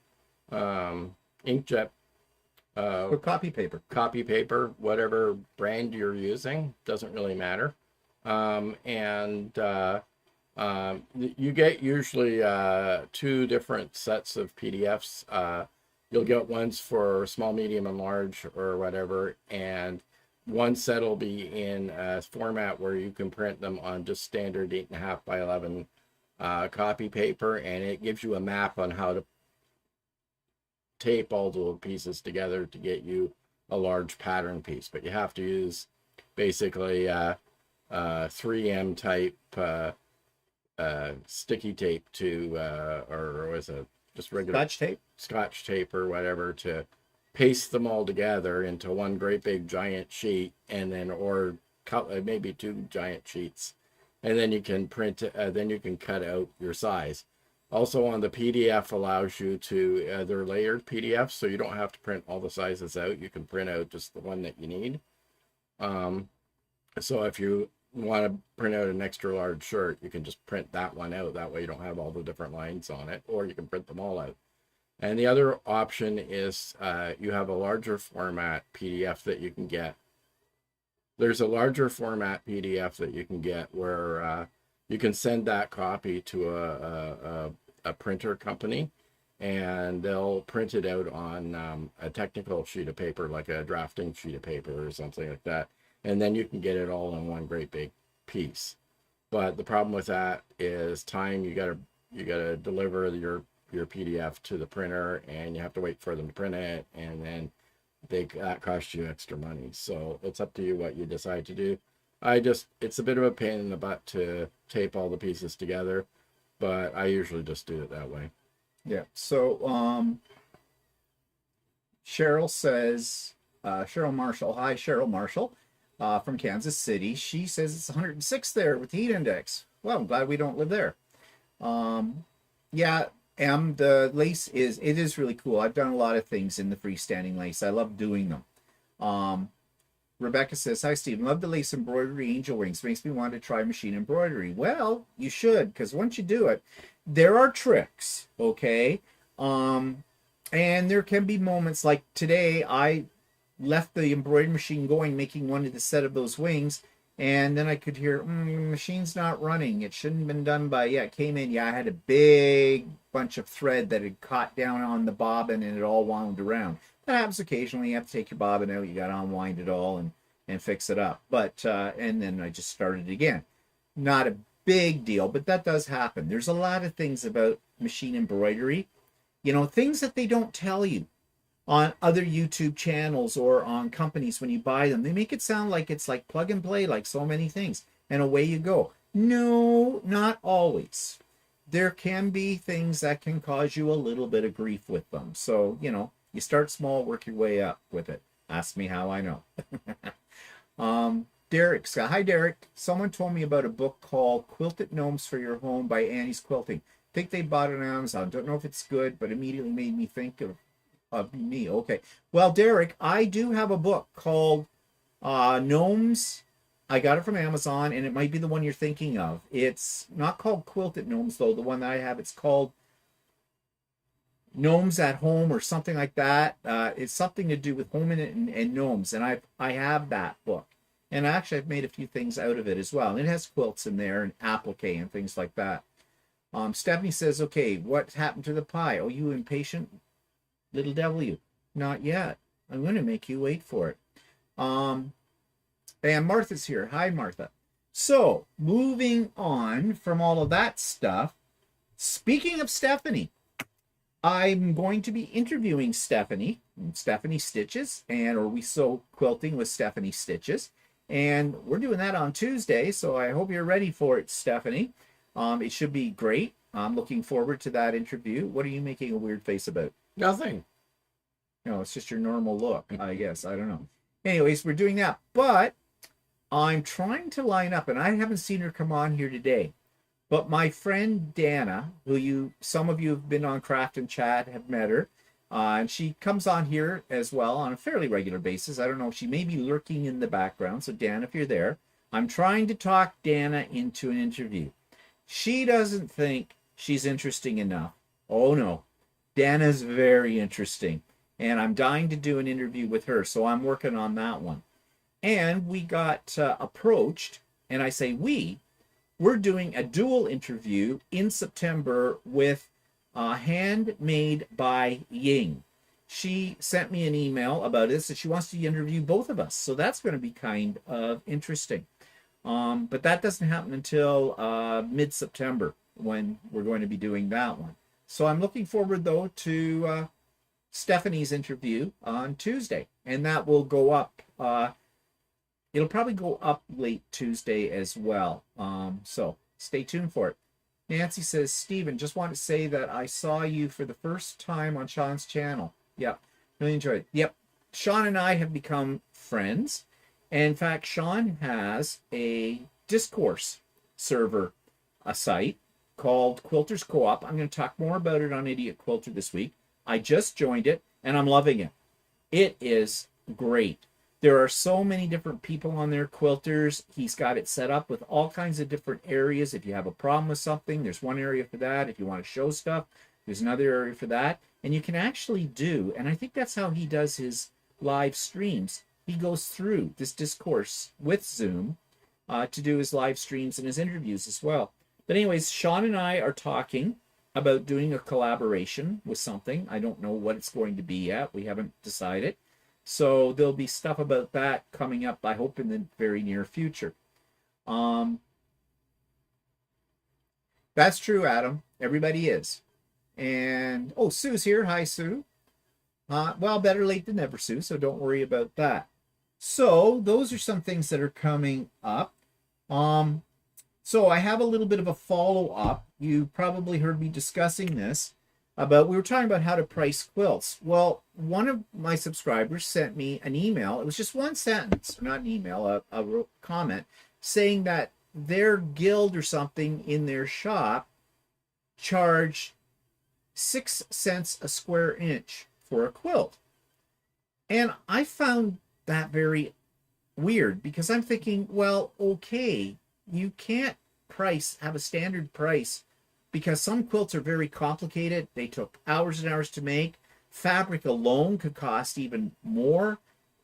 inkjet or copy paper, whatever brand you're using, doesn't really matter. You get usually 2 different sets of PDFs. You'll get ones for small, medium, and large, or whatever, and one set will be in a format where you can print them on just standard 8.5 by 11 copy paper, and it gives you a map on how to tape all the pieces together to get you a large pattern piece. But you have to use basically 3M type sticky tape to or was it just regular scotch tape or whatever to paste them all together into one great big giant sheet, and then or maybe 2 giant sheets, and then you can print then you can cut out your size. Also on the PDF allows you to, they're layered PDFs, so you don't have to print all the sizes out. You can print out just the one that you need. So if you want to print out an extra large shirt, you can just print that one out. That way you don't have all the different lines on it, or you can print them all out. And the other option is you have a larger format PDF that you can get. There's a larger format PDF that you can get where you can send that copy to a printer company, and they'll print it out on a technical sheet of paper, like a drafting sheet of paper or something like that. And then you can get it all in one great big piece. But the problem with that is time. You gotta deliver your PDF to the printer, and you have to wait for them to print it, and then that costs you extra money. So it's up to you what you decide to do. It's a bit of a pain in the butt to tape all the pieces together, but I usually just do it that way. Yeah. So Cheryl says, Cheryl Marshall. Hi, Cheryl Marshall. from Kansas City. She says it's 106 there with the heat index. Well, I'm glad we don't live there. Yeah, the lace is really cool. I've done a lot of things in the freestanding lace. I love doing them. Rebecca says, hi, Stephen. Love the lace embroidery angel wings. Makes me want to try machine embroidery. Well, you should, because once you do it, there are tricks, okay? And there can be moments like today, I left the embroidery machine going, making one of the set of those wings, and then I could hear, machine's not running. It shouldn't have been done by, yeah, it came in. Yeah, I had a big bunch of thread that had caught down on the bobbin and it all wound around. That happens occasionally. You have to take your bobbin out. You got to unwind it all and fix it up. But and then I just started again. Not a big deal, but that does happen. There's a lot of things about machine embroidery, things that they don't tell you on other YouTube channels or on companies when you buy them. They make it sound like it's like plug and play, like so many things, and away you go. No, not always. There can be things that can cause you a little bit of grief with them. So, you start small, work your way up with it. Ask me how I know. Derek, hi Derek. Someone told me about a book called Quilted Gnomes for Your Home by Annie's Quilting. Think they bought it on Amazon. Don't know if it's good, but immediately made me think of me. Okay. Well, Derek, I do have a book called Gnomes. I got it from Amazon, and it might be the one you're thinking of. It's not called Quilted Gnomes, though. The one that I have, it's called Gnomes at Home or something like that. It's something to do with home and gnomes, and I have that book. And actually, I've made a few things out of it as well. And it has quilts in there and applique and things like that. Stephanie says, okay, what happened to the pie? Oh, you impatient little devil, you. Not yet. I'm going to make you wait for it. And Martha's here. Hi, Martha. So, moving on from all of that stuff, speaking of Stephanie, I'm going to be interviewing Stephanie Stitches, or We Sew Quilting with Stephanie Stitches. And we're doing that on Tuesday, so I hope you're ready for it, Stephanie. It should be great. I'm looking forward to that interview. What are you making a weird face about? Nothing. No, it's just your normal look, I guess. I don't know. Anyways, we're doing that. But I'm trying to line up, and I haven't seen her come on here today. But my friend Dana, who some of you have been on Craft and Chat, have met her. And she comes on here as well on a fairly regular basis. I don't know, she may be lurking in the background. So Dan, if you're there, I'm trying to talk Dana into an interview. She doesn't think she's interesting enough. Oh no, Dana's very interesting. And I'm dying to do an interview with her. So I'm working on that one. And we got approached, and I say we're doing a dual interview in September with Handmade by Ying. She sent me an email about this, and she wants to interview both of us. So that's going to be kind of interesting. But that doesn't happen until mid-September when we're going to be doing that one. So I'm looking forward, though, to Stephanie's interview on Tuesday. And that will go up. It'll probably go up late Tuesday as well. So stay tuned for it. Nancy says, Stephen, just want to say that I saw you for the first time on Sean's channel. Yep, really enjoyed it. Yep, Sean and I have become friends. And in fact, Sean has a discourse server, a site called Quilters Co-op. I'm going to talk more about it on Idiot Quilter this week. I just joined it, and I'm loving it. It is great. There are so many different people on there, quilters. He's got it set up with all kinds of different areas. If you have a problem with something, there's one area for that. If you want to show stuff, there's another area for that. And you can actually do, and I think that's how he does his live streams. He goes through this discourse with Zoom to do his live streams and his interviews as well. But anyways, Sean and I are talking about doing a collaboration with something. I don't know what it's going to be yet. We haven't decided. So there'll be stuff about that coming up, I hope, in the very near future. That's true, Adam. Everybody is. And, oh, Sue's here. Hi, Sue. Well, better late than never, Sue, so don't worry about that. So those are some things that are coming up. So I have a little bit of a follow-up. You probably heard me discussing this. about, we were talking about how to price quilts. Well, one of my subscribers sent me an email. It was just one sentence, not an email, a comment saying that their guild or something in their shop charged 6 cents a square inch for a quilt. And I found that very weird because I'm thinking, well, okay, you can't have a standard price because some quilts are very complicated. They took hours and hours to make. Fabric alone could cost even more.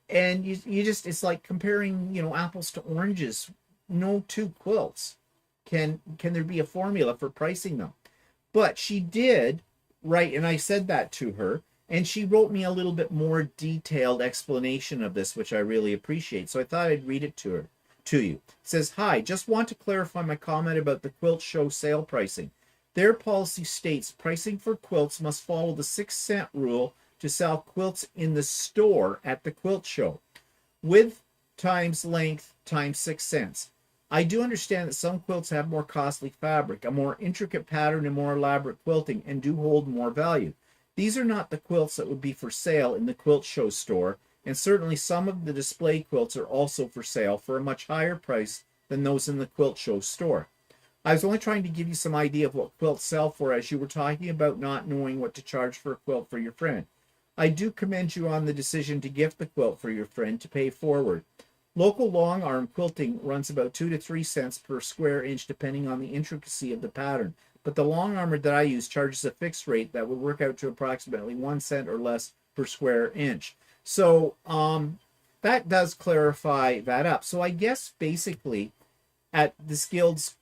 And you just, it's like comparing, apples to oranges. No two quilts can there be a formula for pricing them. But she did write, and I said that to her, and she wrote me a little bit more detailed explanation of this, which I really appreciate. So I thought I'd read it to you. It says, "Hi, just want to clarify my comment about the quilt show sale pricing. Their policy states pricing for quilts must follow the 6-cent rule to sell quilts in the store at the quilt show. Width times length times 6 cents. I do understand that some quilts have more costly fabric, a more intricate pattern, and more elaborate quilting, and do hold more value. These are not the quilts that would be for sale in the quilt show store, and certainly some of the display quilts are also for sale for a much higher price than those in the quilt show store. I was only trying to give you some idea of what quilts sell for, as you were talking about not knowing what to charge for a quilt for your friend. I do commend you on the decision to gift the quilt for your friend to pay forward. Local long arm quilting runs about 2 to 3 cents per square inch depending on the intricacy of the pattern, but the long armor that I use charges a fixed rate that would work out to approximately 1 cent or less per square inch." So that does clarify that up. So I guess basically at this guild's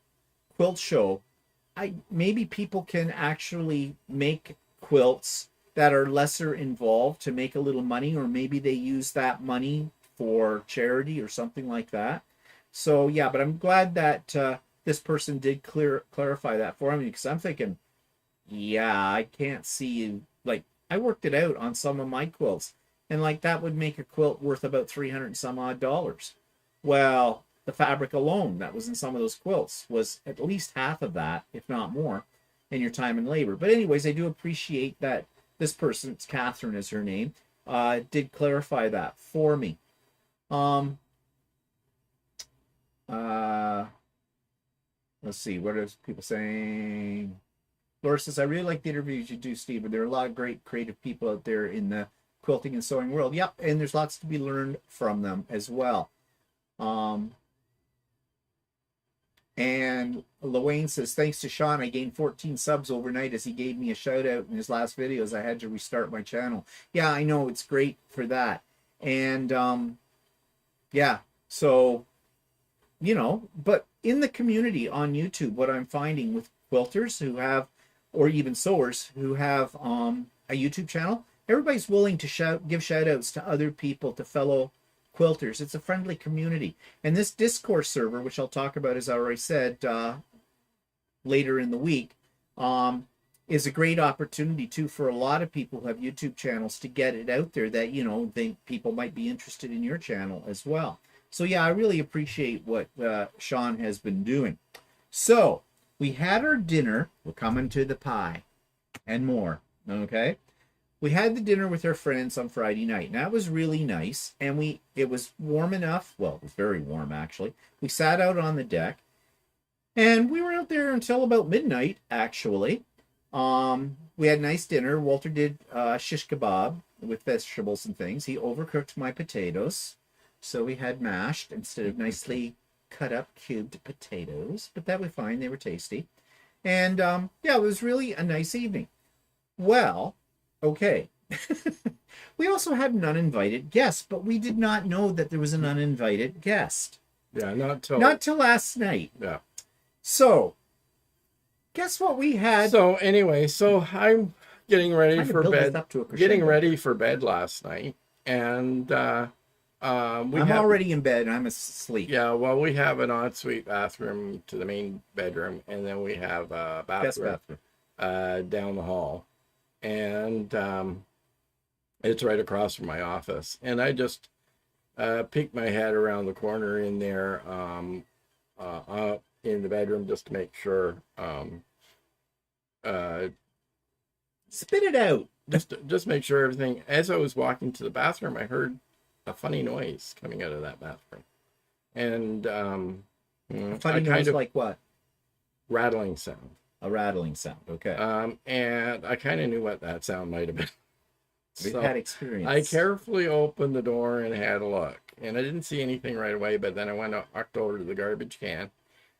quilt show, maybe people can actually make quilts that are lesser involved to make a little money, or maybe they use that money for charity or something like that. So yeah, but I'm glad that this person did clarify that for me, because I'm thinking, yeah, I can't see, like, I worked it out on some of my quilts, and like that would make a quilt worth about 300 and some odd dollars. Well, the fabric alone that was in some of those quilts was at least half of that, if not more, in your time and labor. But anyways, I do appreciate that this person, it's Catherine is her name, did clarify that for me. Let's see, what are people saying? Laura says, "I really like the interviews you do, Steve, but there are a lot of great creative people out there in the quilting and sewing world." Yep, and there's lots to be learned from them as well. And Luane says, "Thanks to Sean, I gained 14 subs overnight as he gave me a shout out in his last videos. I had to restart my channel." Yeah, I know, it's great for that. And yeah, so, but in the community on YouTube, what I'm finding with quilters who have, or even sewers who have a YouTube channel, everybody's willing to give shout outs to other people, to fellow quilters. It's a friendly community. And this Discourse server, which I'll talk about, as I already said, later in the week, is a great opportunity too for a lot of people who have YouTube channels to get it out there that, people might be interested in your channel as well. So yeah, I really appreciate what Sean has been doing. So we had our dinner. We're coming to the pie and more. Okay. We had the dinner with our friends on Friday night, and that was really nice. And it was warm enough. Well, it was very warm, actually. We sat out on the deck, and we were out there until about midnight, actually. We had a nice dinner. Walter did shish kebab with vegetables and things. He overcooked my potatoes, so we had mashed instead of nicely cut up cubed potatoes, but that was fine. They were tasty. And yeah, it was really a nice evening. Well, okay. We also had an uninvited guest, but we did not know that there was an uninvited guest. Yeah, not till last night. Yeah. So, guess what we had? So anyway, I'm getting ready for bed. Getting ready for bed last night, and I'm already in bed and I'm asleep. Yeah, well, we have an ensuite bathroom to the main bedroom, and then we have a bathroom down the hall, and it's right across from my office. And I just peeked my head around the corner in there, in the bedroom, just to make sure Spit it out. Just make sure everything. As I was walking to the bathroom, I heard a funny noise coming out of that bathroom, and A funny I noise kind of like what? rattling sound. A rattling sound. Okay. And I kind of knew what that sound might have been. We've So had experience. I carefully opened the door and had a look, and I didn't see anything right away. But then I walked over to the garbage can,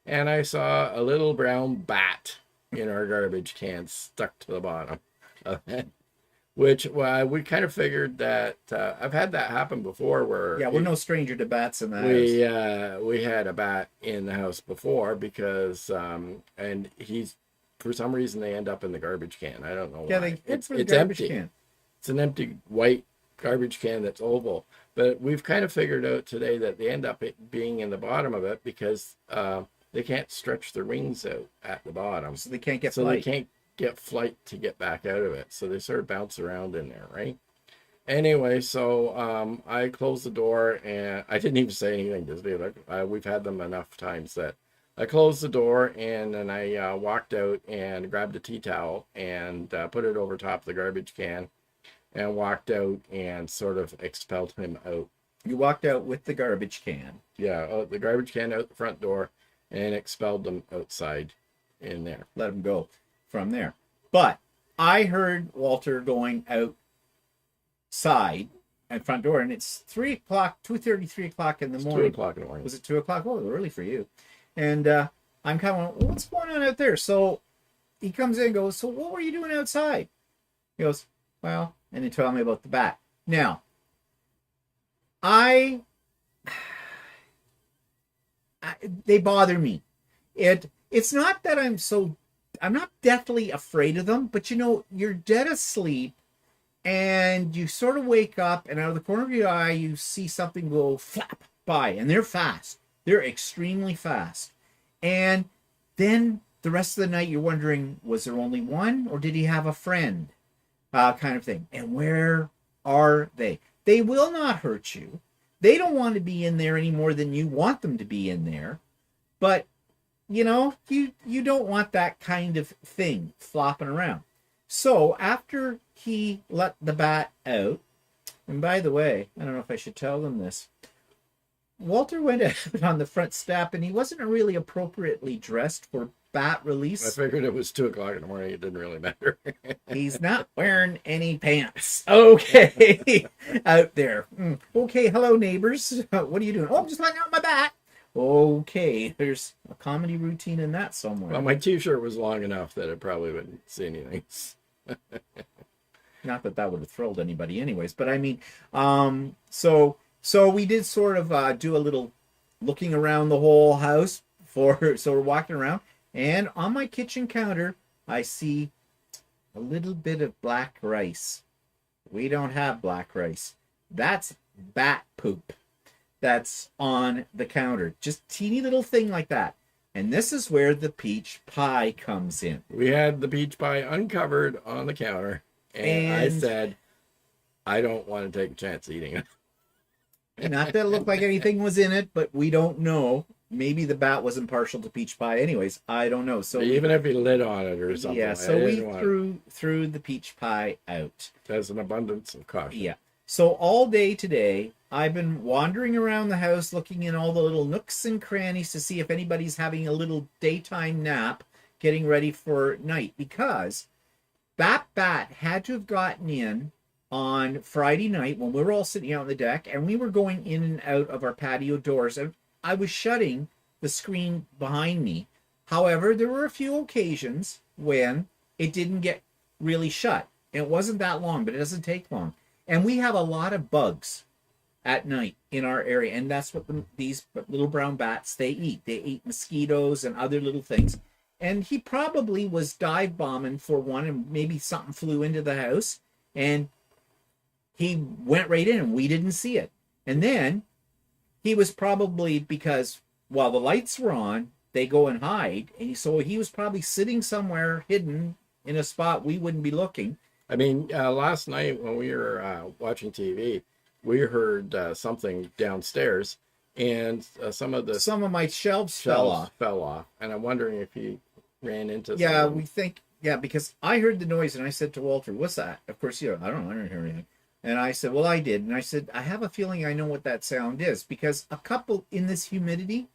and I saw a little brown bat in our garbage can stuck to the bottom of it. Which we kind of figured that I've had that happen before. Where Yeah, we're no stranger to bats in the house. we had a bat in the house before because and he's for some reason they end up in the garbage can. I don't know Yeah, why. it's It's garbage empty. can. It's an empty white garbage can that's oval. But we've kind of figured out today that they end up being in the bottom of it because they can't stretch their wings out at the bottom, So they can't get so flight. they can't get flight to get back out of it. So they sort of bounce around in there, right? Anyway, so I closed the door and I didn't even say anything to Steve. We've had them enough times that I closed the door and then I walked out and grabbed a tea towel and put it over top of the garbage can and walked out and sort of expelled him out. You walked out with the garbage can. Yeah, the garbage can out the front door and expelled them outside in there. Let him go from there. But I heard Walter going outside at front door, and it's 3 o'clock, 2:30, 3 o'clock in the It's morning. 2 o'clock in the morning. Was it 2 o'clock? Oh, early for you. And I'm kind of, what's going on out there? So he comes in and goes, so what were you doing outside? He goes, well, and he told me about the bat. Now, they bother me. It's not that I'm not deathly afraid of them, but you know, you're dead asleep and you sort of wake up and out of the corner of your eye, you see something go flap by, and they're fast. They're extremely fast. And then the rest of the night, you're wondering, was there only one or did he have a friend? Kind of thing. And where are they? They will not hurt you. They don't want to be in there any more than you want them to be in there. But, you know, you don't want that kind of thing flopping around. So after he let the bat out, and by the way, I don't know if I should tell them this, Walter went out on the front step and he wasn't really appropriately dressed for bat release. I figured it was 2 o'clock in the morning. It didn't really matter. He's not wearing any pants. Okay. Out there. Okay, hello, neighbors. What are you doing? Oh, I'm just letting out my bat. Okay, there's a comedy routine in that somewhere. Well, my t-shirt was long enough that I probably wouldn't see anything. Not that that would have thrilled anybody anyways, but I mean, so we did sort of do a little looking around the whole house so we're walking around, and on my kitchen counter, I see a little bit of black rice. We don't have black rice. That's bat poop that's on the counter. Just teeny little thing like that. And this is where the peach pie comes in. We had the peach pie uncovered on the counter, and I said, I don't want to take a chance eating it. Not that it looked like anything was in it, but we don't know. Maybe the bat wasn't partial to peach pie anyways. I don't know. So even if he lit on it or something. Yeah, so we threw the peach pie out. There's an abundance of caution. Yeah. So all day today, I've been wandering around the house looking in all the little nooks and crannies to see if anybody's having a little daytime nap, getting ready for night, because that bat had to have gotten in on Friday night when we were all sitting out on the deck and we were going in and out of our patio doors, and I was shutting the screen behind me. However, there were a few occasions when it didn't get really shut. And it wasn't that long, but it doesn't take long. And we have a lot of bugs at night in our area, and that's what these little brown bats, they eat. They eat mosquitoes and other little things. And he probably was dive bombing for one, and maybe something flew into the house, and he went right in, and we didn't see it. And then he was probably, because while the lights were on, they go and hide, and so he was probably sitting somewhere hidden in a spot we wouldn't be looking. I mean, last night when we were watching TV, we heard something downstairs, and some of my shelves fell off. and I'm wondering if he ran into. Yeah, something. we think Yeah, because I heard the noise and I said to Walter, "What's that?" Of course, I don't know, I didn't hear anything. And I said, "Well, I did." And I said, "I have a feeling I know what that sound is because a couple in this humidity,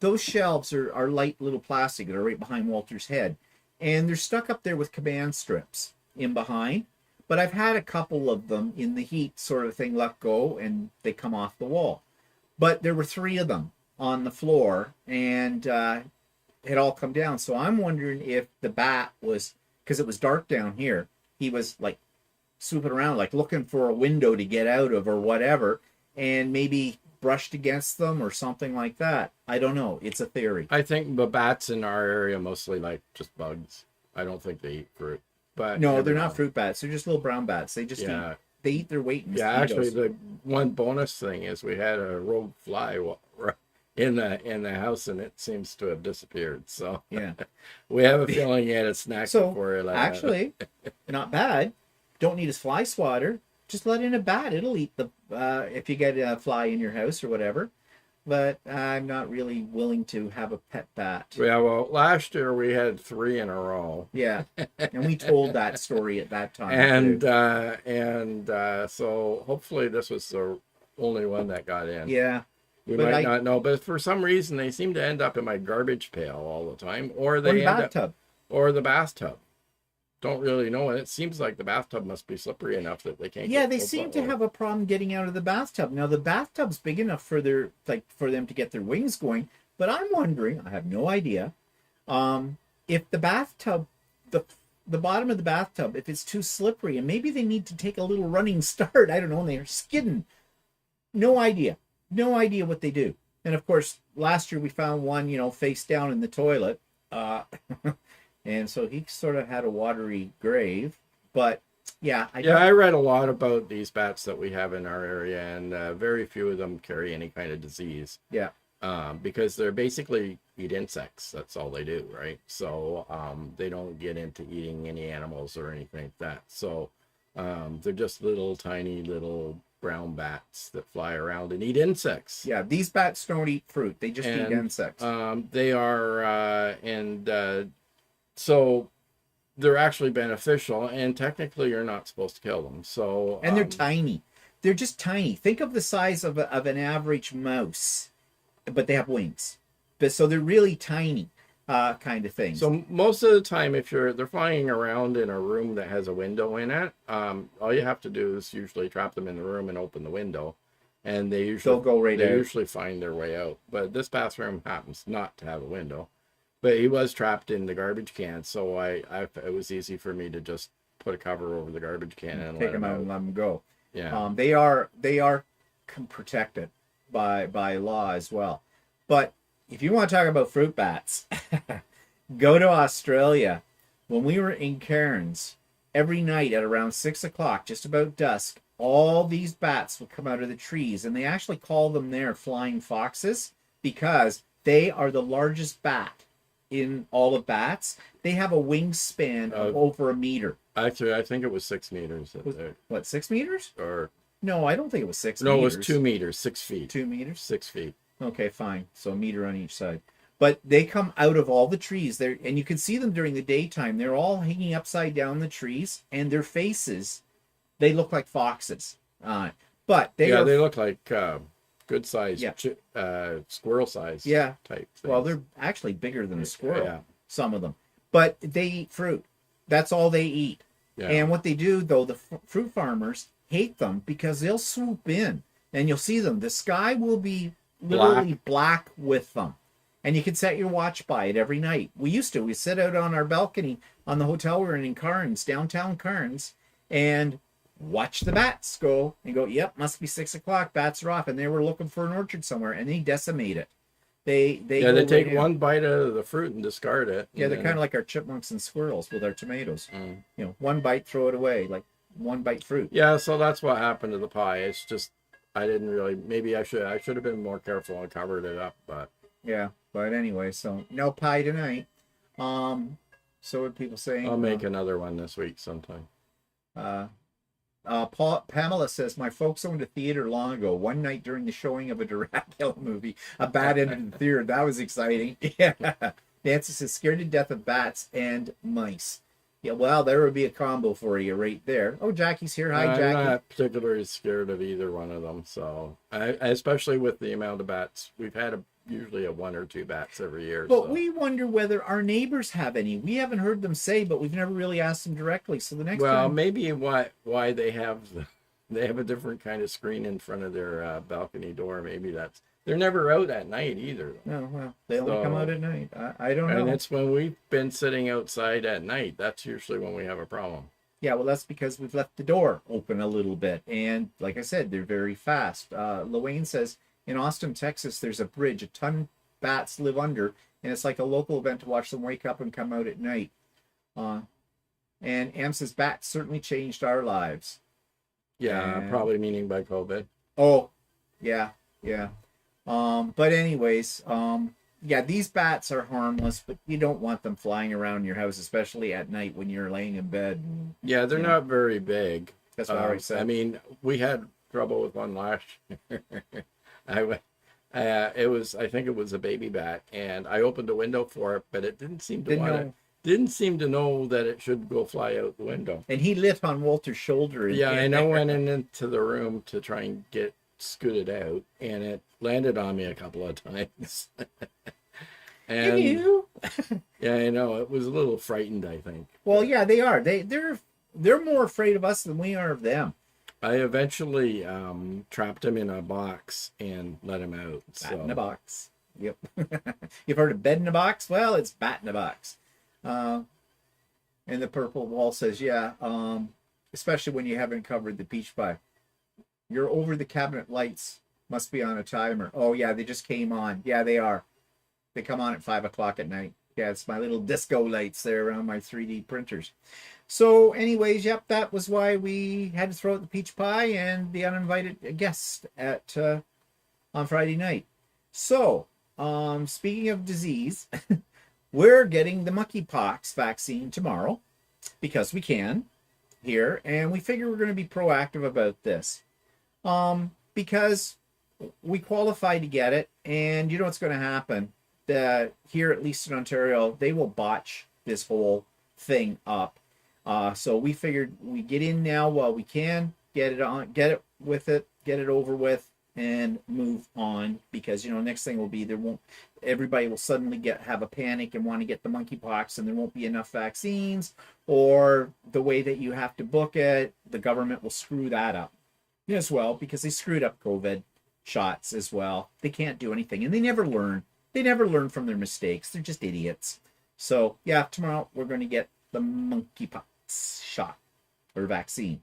those shelves are light little plastic that are right behind Walter's head, and they're stuck up there with command strips in behind. But I've had a couple of them in the heat sort of thing let go and they come off the wall. But there were three of them on the floor, and it all come down. So I'm wondering if the bat was, because it was dark down here, he was like swooping around, like looking for a window to get out of or whatever, and maybe brushed against them or something like that. I don't know. It's a theory. I think the bats in our area mostly like just bugs. I don't think they eat fruit. But No, they're not fruit bats. They're just little brown bats. They just yeah. they eat their weight in Yeah, mosquitoes. actually, the one bonus thing is we had a rogue fly in the house, and it seems to have disappeared. So Yeah. we have a feeling you had a snack So before you actually, not bad. Don't need a fly swatter. Just let in a bat. It'll eat the if you get a fly in your house or whatever. But I'm not really willing to have a pet bat. Yeah, well, last year we had 3 in a row. Yeah, and we told that story at that time. And so hopefully this was the only one that got in. Yeah, We but might not know, but for some reason they seem to end up in my garbage pail all the time, or they end up, bathtub. or the bathtub. Don't really know, and it seems like the bathtub must be slippery enough that they can't. Yeah, they seem to have a problem getting out of the bathtub. Now the bathtub's big enough for their for them to get their wings going, but I'm wondering, I have no idea, if the bathtub, the bottom of the bathtub, if it's too slippery, and maybe they need to take a little running start. I don't know, and they're skidding. No idea what they do. And of course, last year we found one, face down in the toilet. And so he sort of had a watery grave. But yeah, I read a lot about these bats that we have in our area, and very few of them carry any kind of disease. Yeah. Because they're basically eat insects. That's all they do, right? So they don't get into eating any animals or anything like that. So they're just tiny little brown bats that fly around and eat insects. Yeah, these bats don't eat fruit. They just eat insects. They are, so they're actually beneficial, and technically you're not supposed to kill them. So and they're tiny. They're just tiny. Think of the size of an average mouse, but they have wings. But so they're really tiny, kind of things. So most of the time, if they're flying around in a room that has a window in it, all you have to do is usually trap them in the room and open the window, and they'll go right out. They usually find their way out. But this bathroom happens not to have a window. But he was trapped in the garbage can, so it was easy for me to just put a cover over the garbage can and take them out and let them go. Yeah, they are protected by law as well. But if you want to talk about fruit bats, go to Australia. When we were in Cairns, every night at around 6 o'clock, just about dusk, all these bats would come out of the trees, and they actually call them there flying foxes because they are the largest bat in all of bats. They have a wingspan of over a meter. Actually, I think it was 6 meters. What, 6 meters? Or no, I don't think it was 6 no, meters. it was 2 meters, 6 feet. 2 meters? 6 feet. Okay, fine. So a meter on each side. But they come out of all the trees there, and you can see them during the daytime. They're all hanging upside down the trees, and their faces, they look like foxes. But they look like good size, squirrel size. Type things. Well, they're actually bigger than a squirrel. Yeah. Some of them, but they eat fruit. That's all they eat. Yeah. And what they do, though, the fruit farmers hate them because they'll swoop in, and you'll see them. The sky will be literally black with them. And you can set your watch by it every night. We sit out on our balcony on the hotel we were in Cairns, downtown Cairns, and watch the bats go and go, yep, must be 6 o'clock, bats are off. And they were looking for an orchard somewhere, and they decimate it. They take one bite out of the fruit and discard it. Yeah, they're kind of like our chipmunks and squirrels with our tomatoes. One bite, throw it away, like one bite fruit. Yeah, so that's what happened to the pie. It's just, I didn't really, maybe I should have been more careful and covered it up, but. Yeah, but anyway, so no pie tonight. So what people saying? I'll make another one this week sometime. Pamela says, my folks owned a theater long ago. One night during the showing of a Dracula movie, a bat entered the theater. That was exciting. Yeah. Nancy says, scared to death of bats and mice. Yeah, well, there would be a combo for you right there. Oh, Jackie's here. Hi, I'm Jackie. not particularly scared of either one of them. So, especially with the amount of bats, we've had usually a 1 or 2 bats every year. But So. we wonder whether our neighbors have any. We haven't heard them say, but we've never really asked them directly. So the next Well, time, maybe why they have they have a different kind of screen in front of their balcony door. Maybe they're never out at night either. no, well, they only come out at night. I don't And know. it's when we've been sitting outside at night. That's usually when we have a problem. Yeah, well, that's because we've left the door open a little bit. And like I said, they're very fast. Luane says in Austin, Texas, there's a bridge. A ton bats live under, and it's like a local event to watch them wake up and come out at night. And Am says bats certainly changed our lives. Yeah, And... probably meaning by COVID. Oh, yeah, yeah. But anyways, yeah, these bats are harmless, but you don't want them flying around your house, especially at night when you're laying in bed. Yeah, they're not very big. That's what I already said. I mean, we had trouble with one last year. I think it was a baby bat, and I opened a window for it, but it didn't seem to know that it should go fly out the window. And he lit on Walter's shoulder. Yeah, and I went into the room to try and scoot it out, and it landed on me a couple of times. And yeah, I know, it was a little frightened, I think. Well, yeah, they are. They're more afraid of us than we are of them. I eventually trapped him in a box and let him out. Bat in a box. Yep. You've heard of bed in a box? Well, it's bat in a box. And the purple wall says, yeah, especially when you haven't covered the peach pie. Your over the cabinet lights must be on a timer. Oh, yeah, they just came on. Yeah, they are. They come on at 5 o'clock at night. Yeah, it's my little disco lights there around my 3D printers. So anyways, yep, that was why we had to throw out the peach pie and the uninvited guest at on Friday night. So, speaking of disease, we're getting the monkeypox vaccine tomorrow because we can here, and we figure we're going to be proactive about this because we qualify to get it, and you know what's going to happen. That here, at least in Ontario, they will botch this whole thing up. So we figured we get in now while we can, get it over with, and move on. Because next thing will be everybody will suddenly have a panic and want to get the monkeypox, and there won't be enough vaccines, or the way that you have to book it, the government will screw that up as well, because they screwed up COVID shots as well. They can't do anything, and they never learn. They never learn from their mistakes. They're just idiots. So yeah, tomorrow we're going to get the monkeypox shot or vaccine.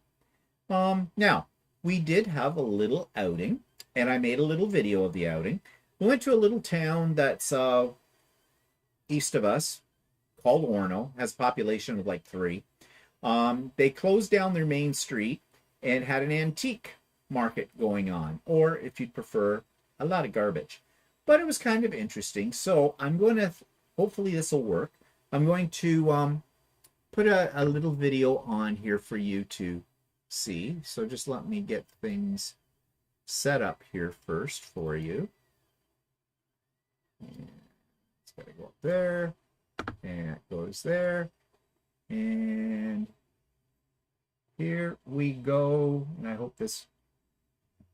Now we did have a little outing, and I made a little video of the outing. We went to a little town that's east of us called Orno. Has a population of like 3. They closed down their main street and had an antique market going on, or if you'd prefer, a lot of garbage. But it was kind of interesting. So I'm going to, hopefully this will work. I'm going to put a little video on here for you to see. So just let me get things set up here first for you. And it's got to go up there. And it goes there. And here we go. And I hope this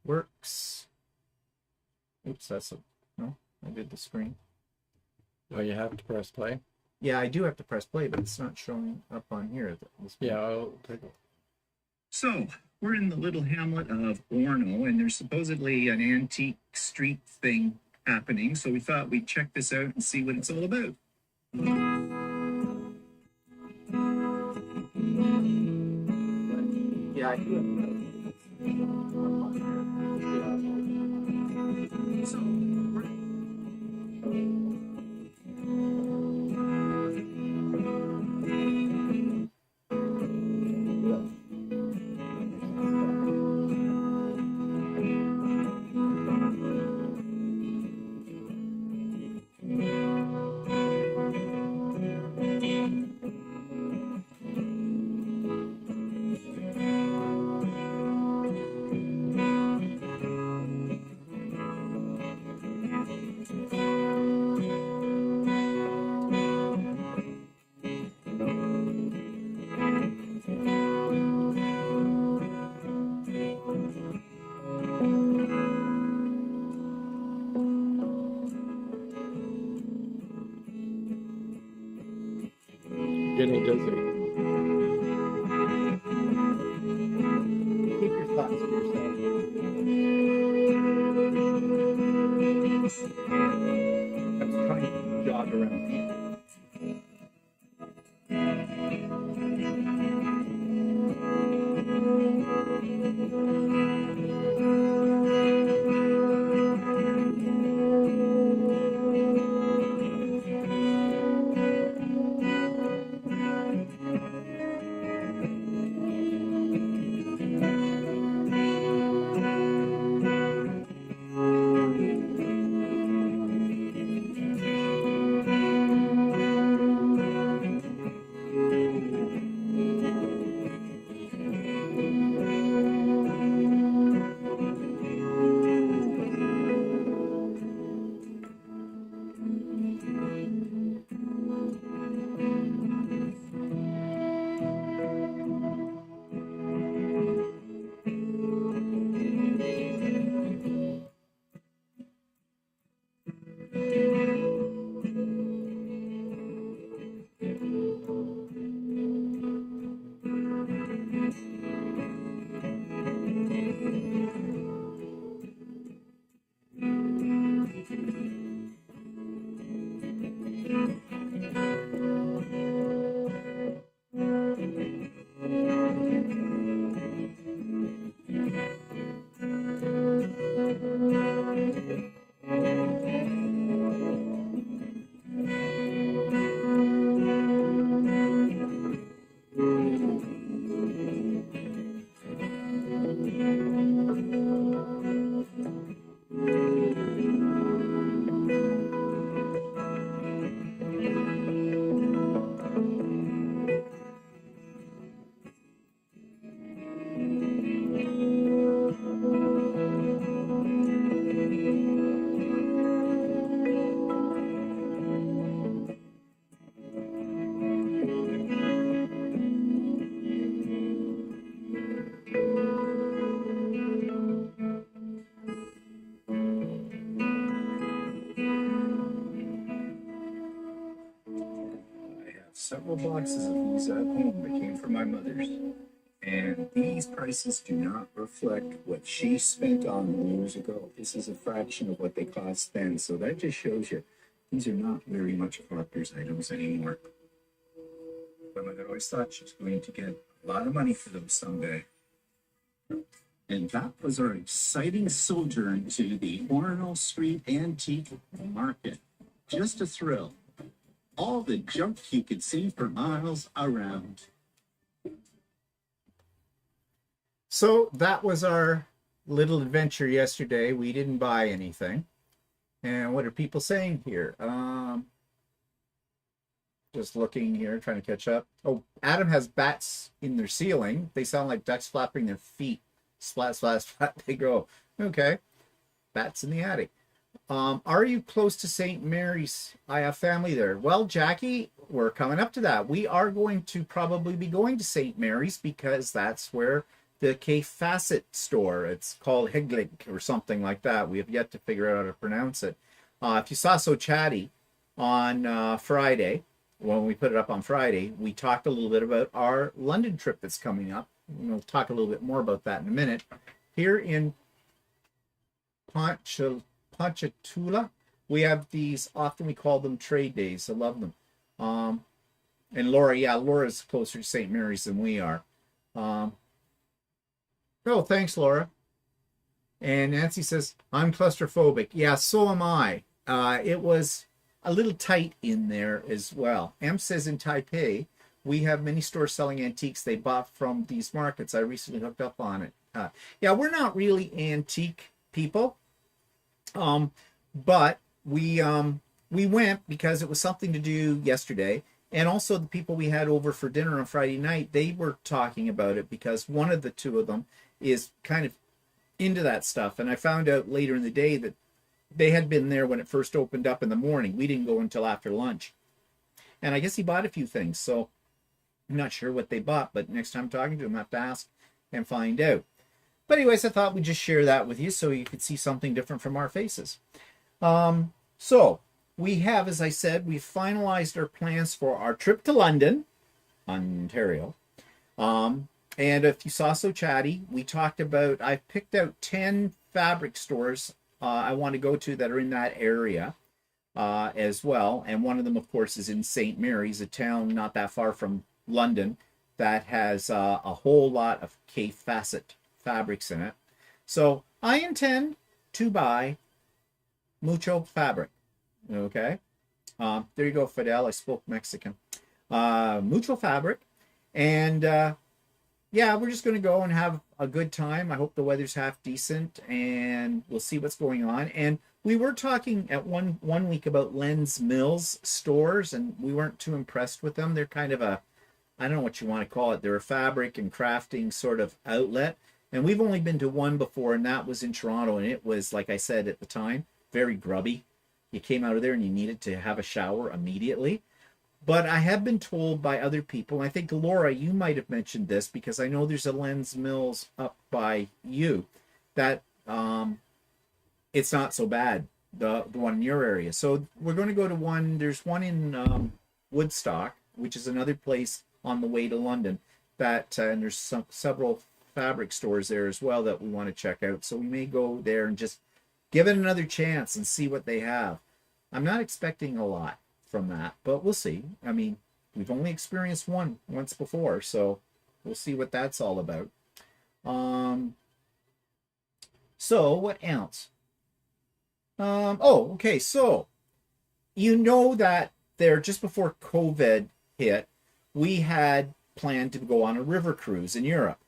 works. Oops, no, I did the screen. Oh, you have to press play? Yeah, I do have to press play, but it's not showing up on here. Yeah, I'll take it. So, we're in the little hamlet of Orno, and there's supposedly an antique street thing happening, so we thought we'd check this out and see what it's all about. Yeah, I do have getting dizzy. Keep your thoughts to yourself. I was trying to jog around people. Several boxes of these at home that came from my mother's. And these prices do not reflect what she spent on them years ago. This is a fraction of what they cost then. So that just shows you these are not very much collector's items anymore. My mother always thought she was going to get a lot of money for them someday. And that was our exciting sojourn to the Orno Street Antique Market. Just a thrill. All the junk you could see for miles around. So that was our little adventure yesterday. We didn't buy anything. And what are people saying here? Just looking here, trying to catch up. Oh, Adam has bats in their ceiling. They sound like ducks flapping their feet. Splat, splat, splat. They go, okay. Bats in the attic. Are you close to St. Mary's? I have family there. Well, Jackie, we're coming up to that. We are going to probably be going to St. Mary's because that's where the K Facet store, it's called Heglig or something like that. We have yet to figure out how to pronounce it. If you saw So Chatty on Friday, when we put it up on Friday, we talked a little bit about our London trip that's coming up. We'll talk a little bit more about that in a minute. Here in Ponchatoula, we have these, often we call them trade days. I love them. And Laura, yeah, Laura's closer to St. Mary's than we are. Oh, thanks, Laura. And Nancy says, I'm claustrophobic. Yeah, so am I. It was a little tight in there as well. Em says in Taipei, we have many stores selling antiques they bought from these markets. I recently hooked up on it. Yeah, we're not really antique people. But we went because it was something to do yesterday. And also the people we had over for dinner on Friday night, they were talking about it because one of the two of them is kind of into that stuff. And I found out later in the day that they had been there when it first opened up in the morning. We didn't go until after lunch. And I guess he bought a few things. So I'm not sure what they bought, but next time I'm talking to him, I have to ask and find out. But anyways, I thought we'd just share that with you so you could see something different from our faces. So we have, as I said, we've finalized our plans for our trip to London. Ontario. And if you saw So Chatty, we talked about, I've picked out 10 fabric stores I want to go to that are in that area as well. And one of them, of course, is in St. Mary's, a town not that far from London that has a whole lot of K facet fabrics in it. So I intend to buy mucho fabric. Okay. There you go, Fidel. I spoke Mexican. Mucho fabric. And yeah, we're just going to go and have a good time. I hope the weather's half decent and we'll see what's going on. And we were talking at one week about Len's Mills stores, and we weren't too impressed with them. They're kind of a, I don't know what you want to call it. They're a fabric and crafting sort of outlet. And we've only been to one before, and that was in Toronto. And it was, like I said at the time, very grubby. You came out of there and you needed to have a shower immediately. But I have been told by other people, and I think, Laura, you might have mentioned this, because I know there's a Len's Mills up by you, that it's not so bad, the one in your area. So we're going to go to one. There's one in Woodstock, which is another place on the way to London, that and there's several fabric stores there as well that we want to check out. So we may go there and just give it another chance and see what they have. I'm not expecting a lot from that, but we'll see. I mean, we've only experienced one once before, so we'll see what that's all about. So what else? Oh, okay. So you know that there, just before COVID hit, we had planned to go on a river cruise in Europe.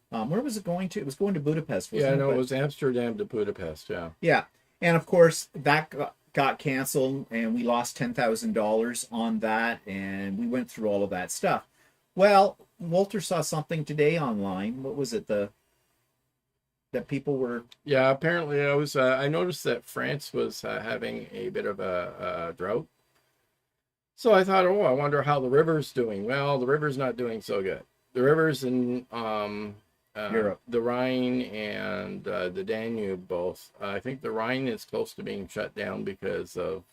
Where was it going to? It was going to Budapest, wasn't it? Yeah, no, it was Amsterdam to Budapest, yeah. Yeah. And of course, that got canceled, and we lost $10,000 on that, and we went through all of that stuff. Well, Walter saw something today online. What was it? That people were... Yeah, apparently I noticed that France was having a bit of a drought. So I thought, I wonder how the river's doing. Well, the river's not doing so good. The rivers in Europe, the Rhine and the Danube both. I think the Rhine is close to being shut down because of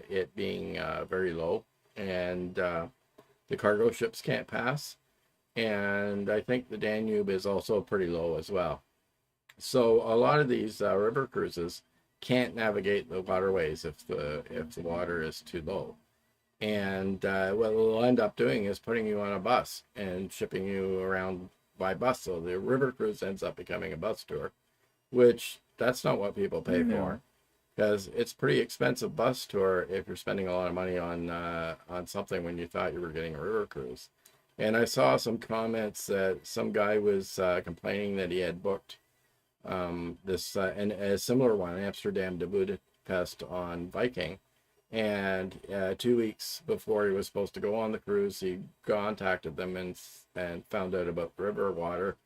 it being very low, and the cargo ships can't pass. And I think the Danube is also pretty low as well. So a lot of these river cruises can't navigate the waterways if the water is too low. And what they'll end up doing is putting you on a bus and shipping you around by bus. So the river cruise ends up becoming a bus tour, which that's not what people pay for, because it's pretty expensive bus tour if you're spending a lot of money on something when you thought you were getting a river cruise. And I saw some comments that some guy was complaining that he had booked this and a similar one, Amsterdam to Budapest on Viking. And 2 weeks before he was supposed to go on the cruise, he contacted them and found out about river water,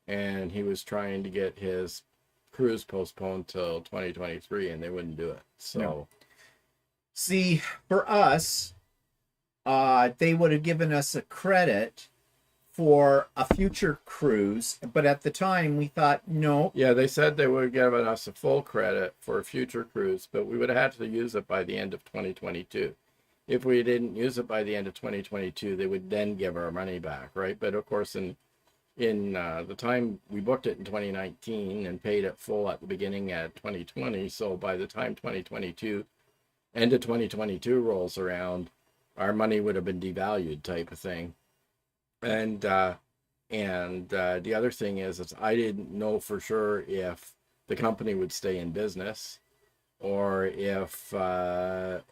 and he was trying to get his cruise postponed till 2023, and they wouldn't do it. So, no. See, for us, they would have given us a credit for a future cruise, but at the time we thought no. Yeah, they said they would have given us a full credit for a future cruise, but we would have had to use it by the end of 2022. If we didn't use it by the end of 2022, they would then give our money back, right? But of course, in the time we booked it in 2019 and paid it full at the beginning at 2020, so by the time 2022, end of 2022 rolls around, our money would have been devalued, type of thing. And the other thing is I didn't know for sure if the company would stay in business, or if for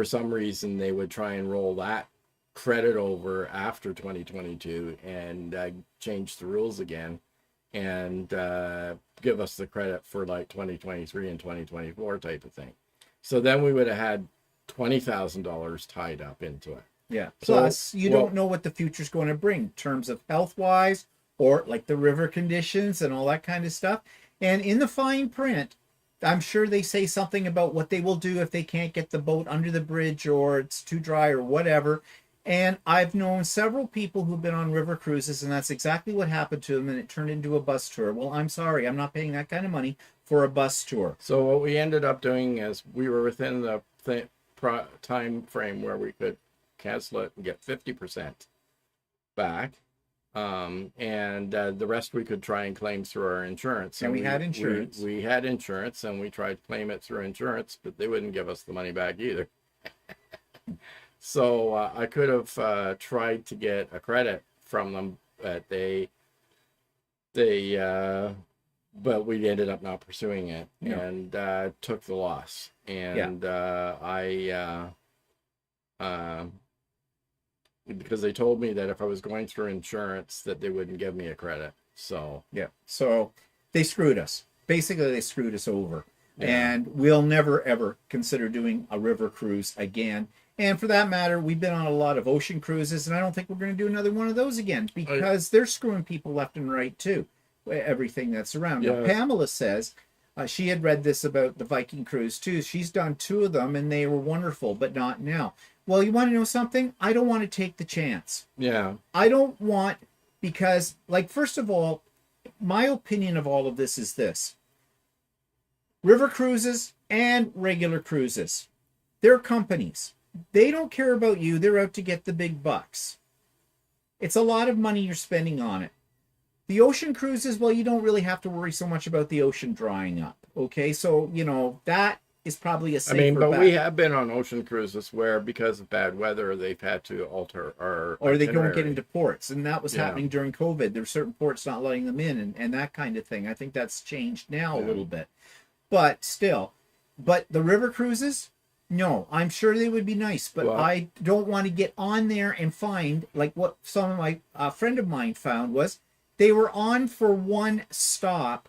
some reason they would try and roll that credit over after 2022 and change the rules again and give us the credit for like 2023 and 2024 type of thing. So then we would have had $20,000 tied up into it. Yeah. Plus, you don't know what the future's going to bring in terms of health-wise, or like the river conditions and all that kind of stuff. And in the fine print, I'm sure they say something about what they will do if they can't get the boat under the bridge or it's too dry or whatever. And I've known several people who've been on river cruises, and that's exactly what happened to them, and it turned into a bus tour. Well, I'm sorry, I'm not paying that kind of money for a bus tour. So what we ended up doing is we were within the time frame where we could cancel it and get 50% back. And the rest we could try and claim through our insurance. And we had insurance. We had insurance, and we tried to claim it through insurance, but they wouldn't give us the money back either. So I could have tried to get a credit from them, but but we ended up not pursuing it, and took the loss. And because they told me that if I was going through insurance, that they wouldn't give me a credit. So so they screwed us. Basically, they screwed us over. Yeah. And we'll never, ever consider doing a river cruise again. And for that matter, we've been on a lot of ocean cruises, and I don't think we're going to do another one of those again, because they're screwing people left and right, too. Everything that's around. Yeah. Now, Pamela says she had read this about the Viking cruise, too. She's done 2 of them, and they were wonderful, but not now. Well, you want to know something? I don't want to take the chance. yeah, I don't want, because, like, first of all, my opinion of all of this is this. River cruises and regular cruises, they're companies. They don't care about you. They're out to get the big bucks. It's a lot of money you're spending on it. The ocean cruises, well, you don't really have to worry so much about the ocean drying up. Okay, so, you know, that is probably a safer bet. we have been on ocean cruises where, because of bad weather, they've had to alter our or they don't itinerary. get into ports, and that was happening during COVID. There's certain ports not letting them in, and that kind of thing. I think that's changed now a little bit, but still. But the river cruises, no, I'm sure they would be nice, but I don't want to get on there and find, like what some of my friend of mine found was, they were on for one stop.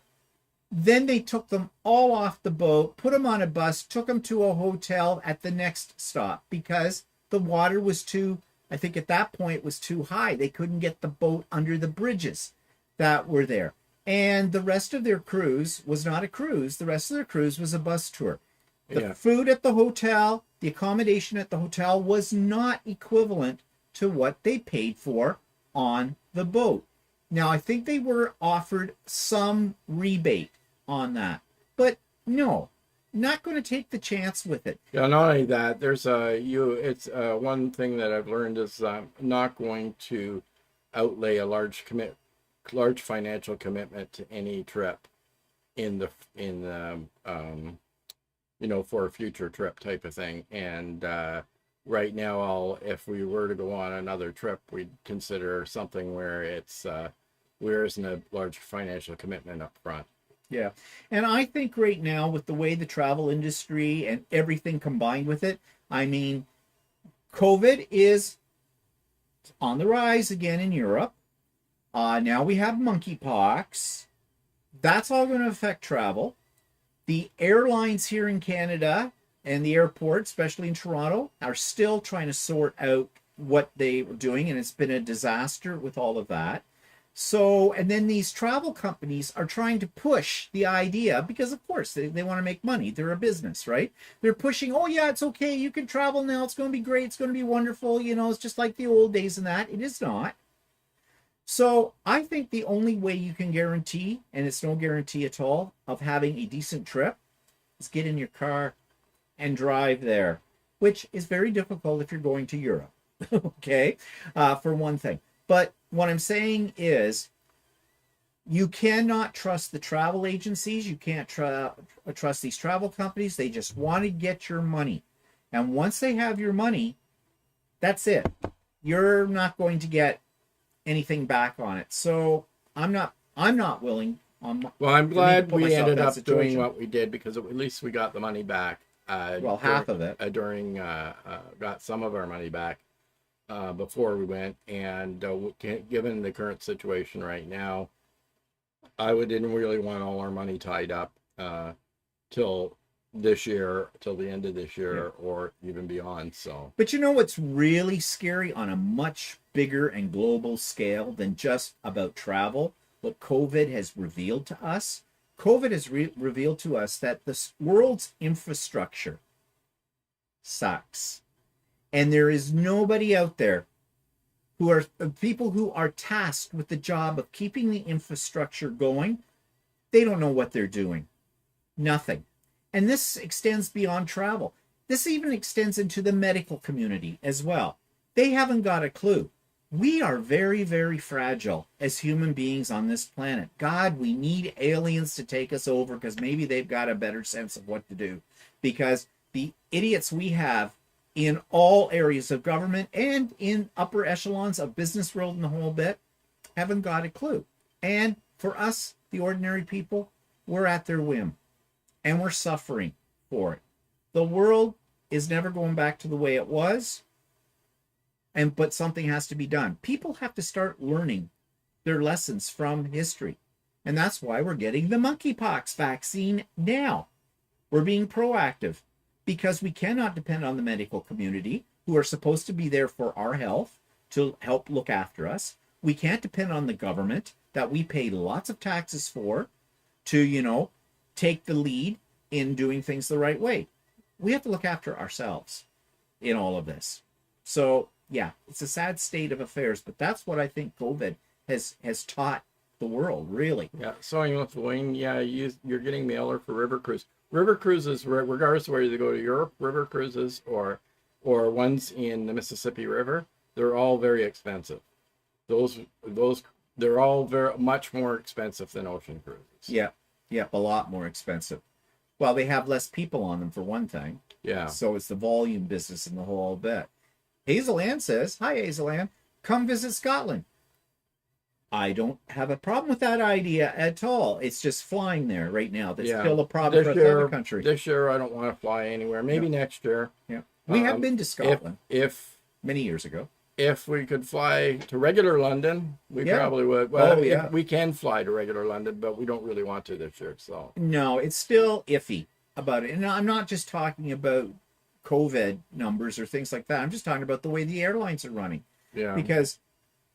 Then they took them all off the boat, put them on a bus, took them to a hotel at the next stop because the water was too, I think at that point, was too high. They couldn't get the boat under the bridges that were there. And the rest of their cruise was not a cruise. The rest of their cruise was a bus tour. The food at the hotel, the accommodation at the hotel was not equivalent to what they paid for on the boat. Now, I think they were offered some rebate on that, but no, not going to take the chance with it. Yeah, not only that, there's it's one thing that I've learned is I'm not going to outlay a large financial commitment to any trip for a future trip type of thing. And right now, if we were to go on another trip, we'd consider something where there isn't a large financial commitment up front. Yeah. And I think right now, with the way the travel industry and everything combined with it, I mean, COVID is on the rise again in Europe. Now we have monkeypox. That's all going to affect travel. The airlines here in Canada and the airport, especially in Toronto, are still trying to sort out what they were doing, and it's been a disaster with all of that. So, and then these travel companies are trying to push the idea, because of course they want to make money. They're a business, right? They're pushing, oh yeah, it's okay, you can travel now, it's going to be great, it's going to be wonderful, it's just like the old days and that. It is not. So I think the only way you can guarantee, and it's no guarantee at all, of having a decent trip is get in your car and drive there, which is very difficult if you're going to Europe, okay, for one thing. But what I'm saying is, you cannot trust the travel agencies. You can't trust these travel companies. They just want to get your money. And once they have your money, that's it. You're not going to get anything back on it. So I'm not willing. Well, I'm glad we ended up doing what we did, because at least we got the money back. Half of it. Got some of our money back before we went, and given the current situation right now, didn't really want all our money tied up till the end of this year, or even beyond. So, but you know what's really scary on a much bigger and global scale than just about travel? What COVID has revealed to us? COVID has revealed to us that the world's infrastructure sucks. And there is nobody out there people who are tasked with the job of keeping the infrastructure going. They don't know what they're doing. Nothing. And this extends beyond travel. This even extends into the medical community as well. They haven't got a clue. We are very, very fragile as human beings on this planet. God, we need aliens to take us over because maybe they've got a better sense of what to do. Because the idiots we have in all areas of government and in upper echelons of business world and the whole bit haven't got a clue. And for us, the ordinary people, we're at their whim and we're suffering for it. The world is never going back to the way it was. But something has to be done. People have to start learning their lessons from history. And that's why we're getting the monkeypox vaccine now. We're being proactive because we cannot depend on the medical community who are supposed to be there for our health to help look after us. We can't depend on the government that we pay lots of taxes for to, take the lead in doing things the right way. We have to look after ourselves in all of this. So, yeah, it's a sad state of affairs, but that's what I think COVID has taught the world, really. Yeah, so in Lithuania, you're getting mailer for river cruise. River cruises, regardless of whether you go to Europe, river cruises or ones in the Mississippi River, they're all very expensive. Those they're all very much more expensive than ocean cruises. Yeah, a lot more expensive. Well, they have less people on them for one thing. Yeah. So it's the volume business and the whole bit. Hazel Ann says, "Hi, Hazel Ann, come visit Scotland." I don't have a problem with that idea at all. It's just flying there right now. That's still a problem for another country. This year, I don't want to fly anywhere. Maybe next year. Yeah, we have been to Scotland if many years ago. If we could fly to regular London, we probably would. Well, we can fly to regular London, but we don't really want to this year. So no, it's still iffy about it. And I'm not just talking about COVID numbers or things like that. I'm just talking about the way the airlines are running. Yeah. Because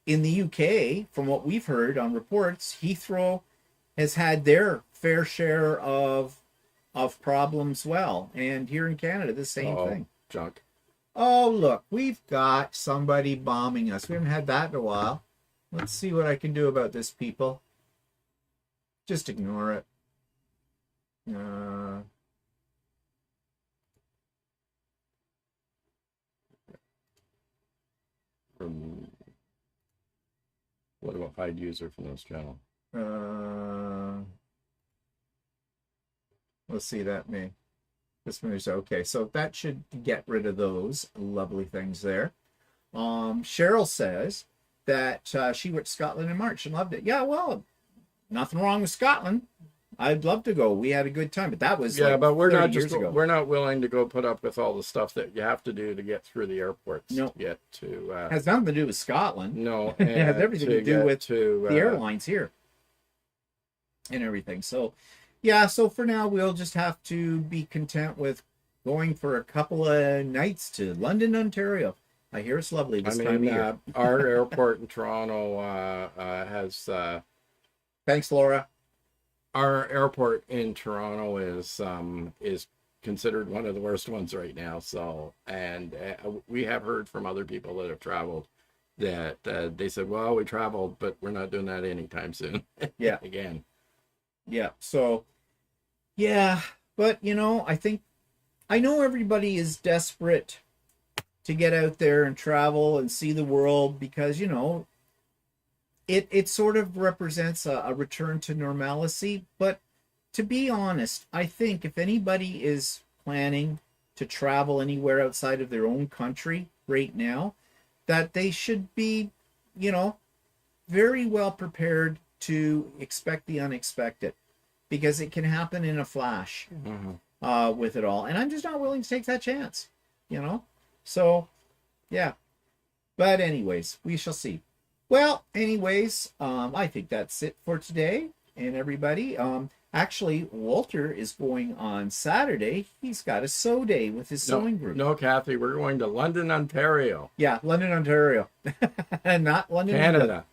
in the UK, from what we've heard on reports, Heathrow has had their fair share of problems. Well, and here in Canada, the same thing. Junk. Oh, look, we've got somebody bombing us. We haven't had that in a while. Let's see what I can do about this, people. Just ignore it. What about hide user from this channel? Let's see, that may. This moves okay, so that should get rid of those lovely things there. Cheryl says that she went to Scotland in March and loved it. Yeah, well, nothing wrong with Scotland. I'd love to go. We had a good time, but that was but we're not years ago. We're not willing to go put up with all the stuff that you have to do to get through the airports. No, to get to has nothing to do with Scotland. No, it has everything to do with the airlines here and everything. So. Yeah, so for now, we'll just have to be content with going for a couple of nights to London, Ontario. I hear it's lovely this time of year. Our airport in Toronto has... Thanks, Laura. Our airport in Toronto is considered one of the worst ones right now. So, and we have heard from other people that have traveled that they said, well, we traveled, but we're not doing that anytime soon. Yeah. Again. Yeah, so... Yeah, but, I know everybody is desperate to get out there and travel and see the world because, it sort of represents a return to normalcy. But to be honest, I think if anybody is planning to travel anywhere outside of their own country right now, that they should be, very well prepared to expect the unexpected. Because it can happen in a flash with it all. And I'm just not willing to take that chance, So, yeah. But anyways, we shall see. Well, anyways, I think that's it for today. And everybody, actually, Walter is going on Saturday. He's got a sew day with his sewing group. No, Kathy, we're going to London, Ontario. Yeah, London, Ontario. Not London, Canada.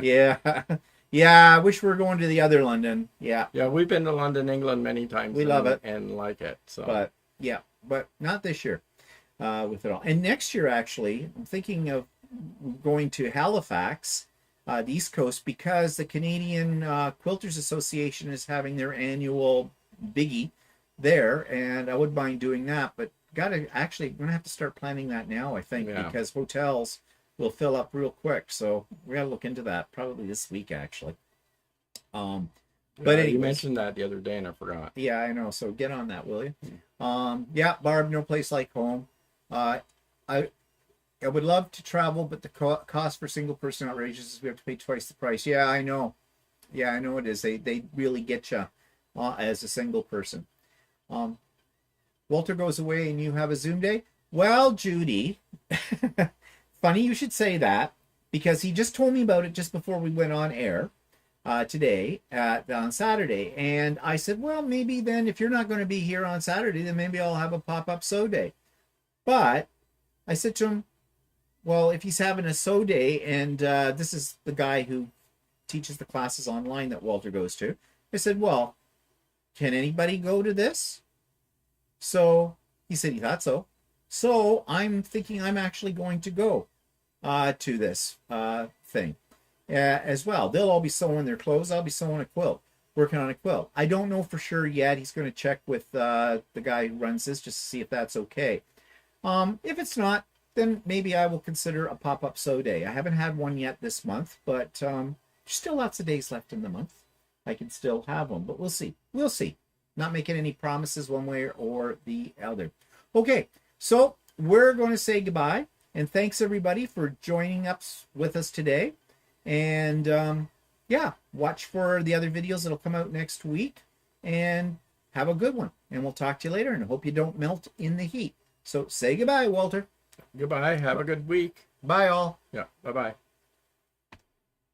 Yeah. Yeah, I wish we were going to the other London. Yeah. Yeah, we've been to London, England many times. We love it. And like it. So. But not this year with it all. And next year, actually, I'm thinking of going to Halifax, the East Coast, because the Canadian Quilters Association is having their annual biggie there. And I wouldn't mind doing that. But actually, we're gonna have to start planning that now, I think, Yeah. because hotels will fill up real quick. So we gotta look into that probably this week, actually. But You anyways, mentioned that the other day and I forgot. yeah, I know. So get on that, will you? Yeah, Barb, no place like home. I I would love to travel, but the cost for single person outrageous. We have to pay twice the price. Yeah, I know. Yeah, I know it is. They really get you as a single person. Walter goes away and you have a Zoom day. Well, Judy, funny you should say that because he just told me about it just before we went on air today on Saturday, and I said, well, maybe then if you're not going to be here on Saturday, then maybe I'll have a pop-up sew day. But I said to him, well, if he's having a sew day, and this is the guy who teaches the classes online that Walter goes to, I said, well, can anybody go to this? So he said he thought so. So I'm thinking I'm actually going to go to this thing as well. They'll all be sewing their clothes. I'll be sewing a quilt, working on a quilt. I don't know for sure yet. He's going to check with the guy who runs this just to see if that's okay. If it's not, then maybe I will consider a pop-up sew day. I haven't had one yet this month, but there's still lots of days left in the month. I can still have them, but we'll see. We'll see. Not making any promises one way or the other. Okay, so we're going to say goodbye, and thanks everybody for joining us with us today. And yeah, watch for the other videos that'll come out next week, and have a good one. And we'll talk to you later, and I hope you don't melt in the heat. So say goodbye, Walter. Goodbye. Have a good week. Bye, all. Yeah. Bye-bye.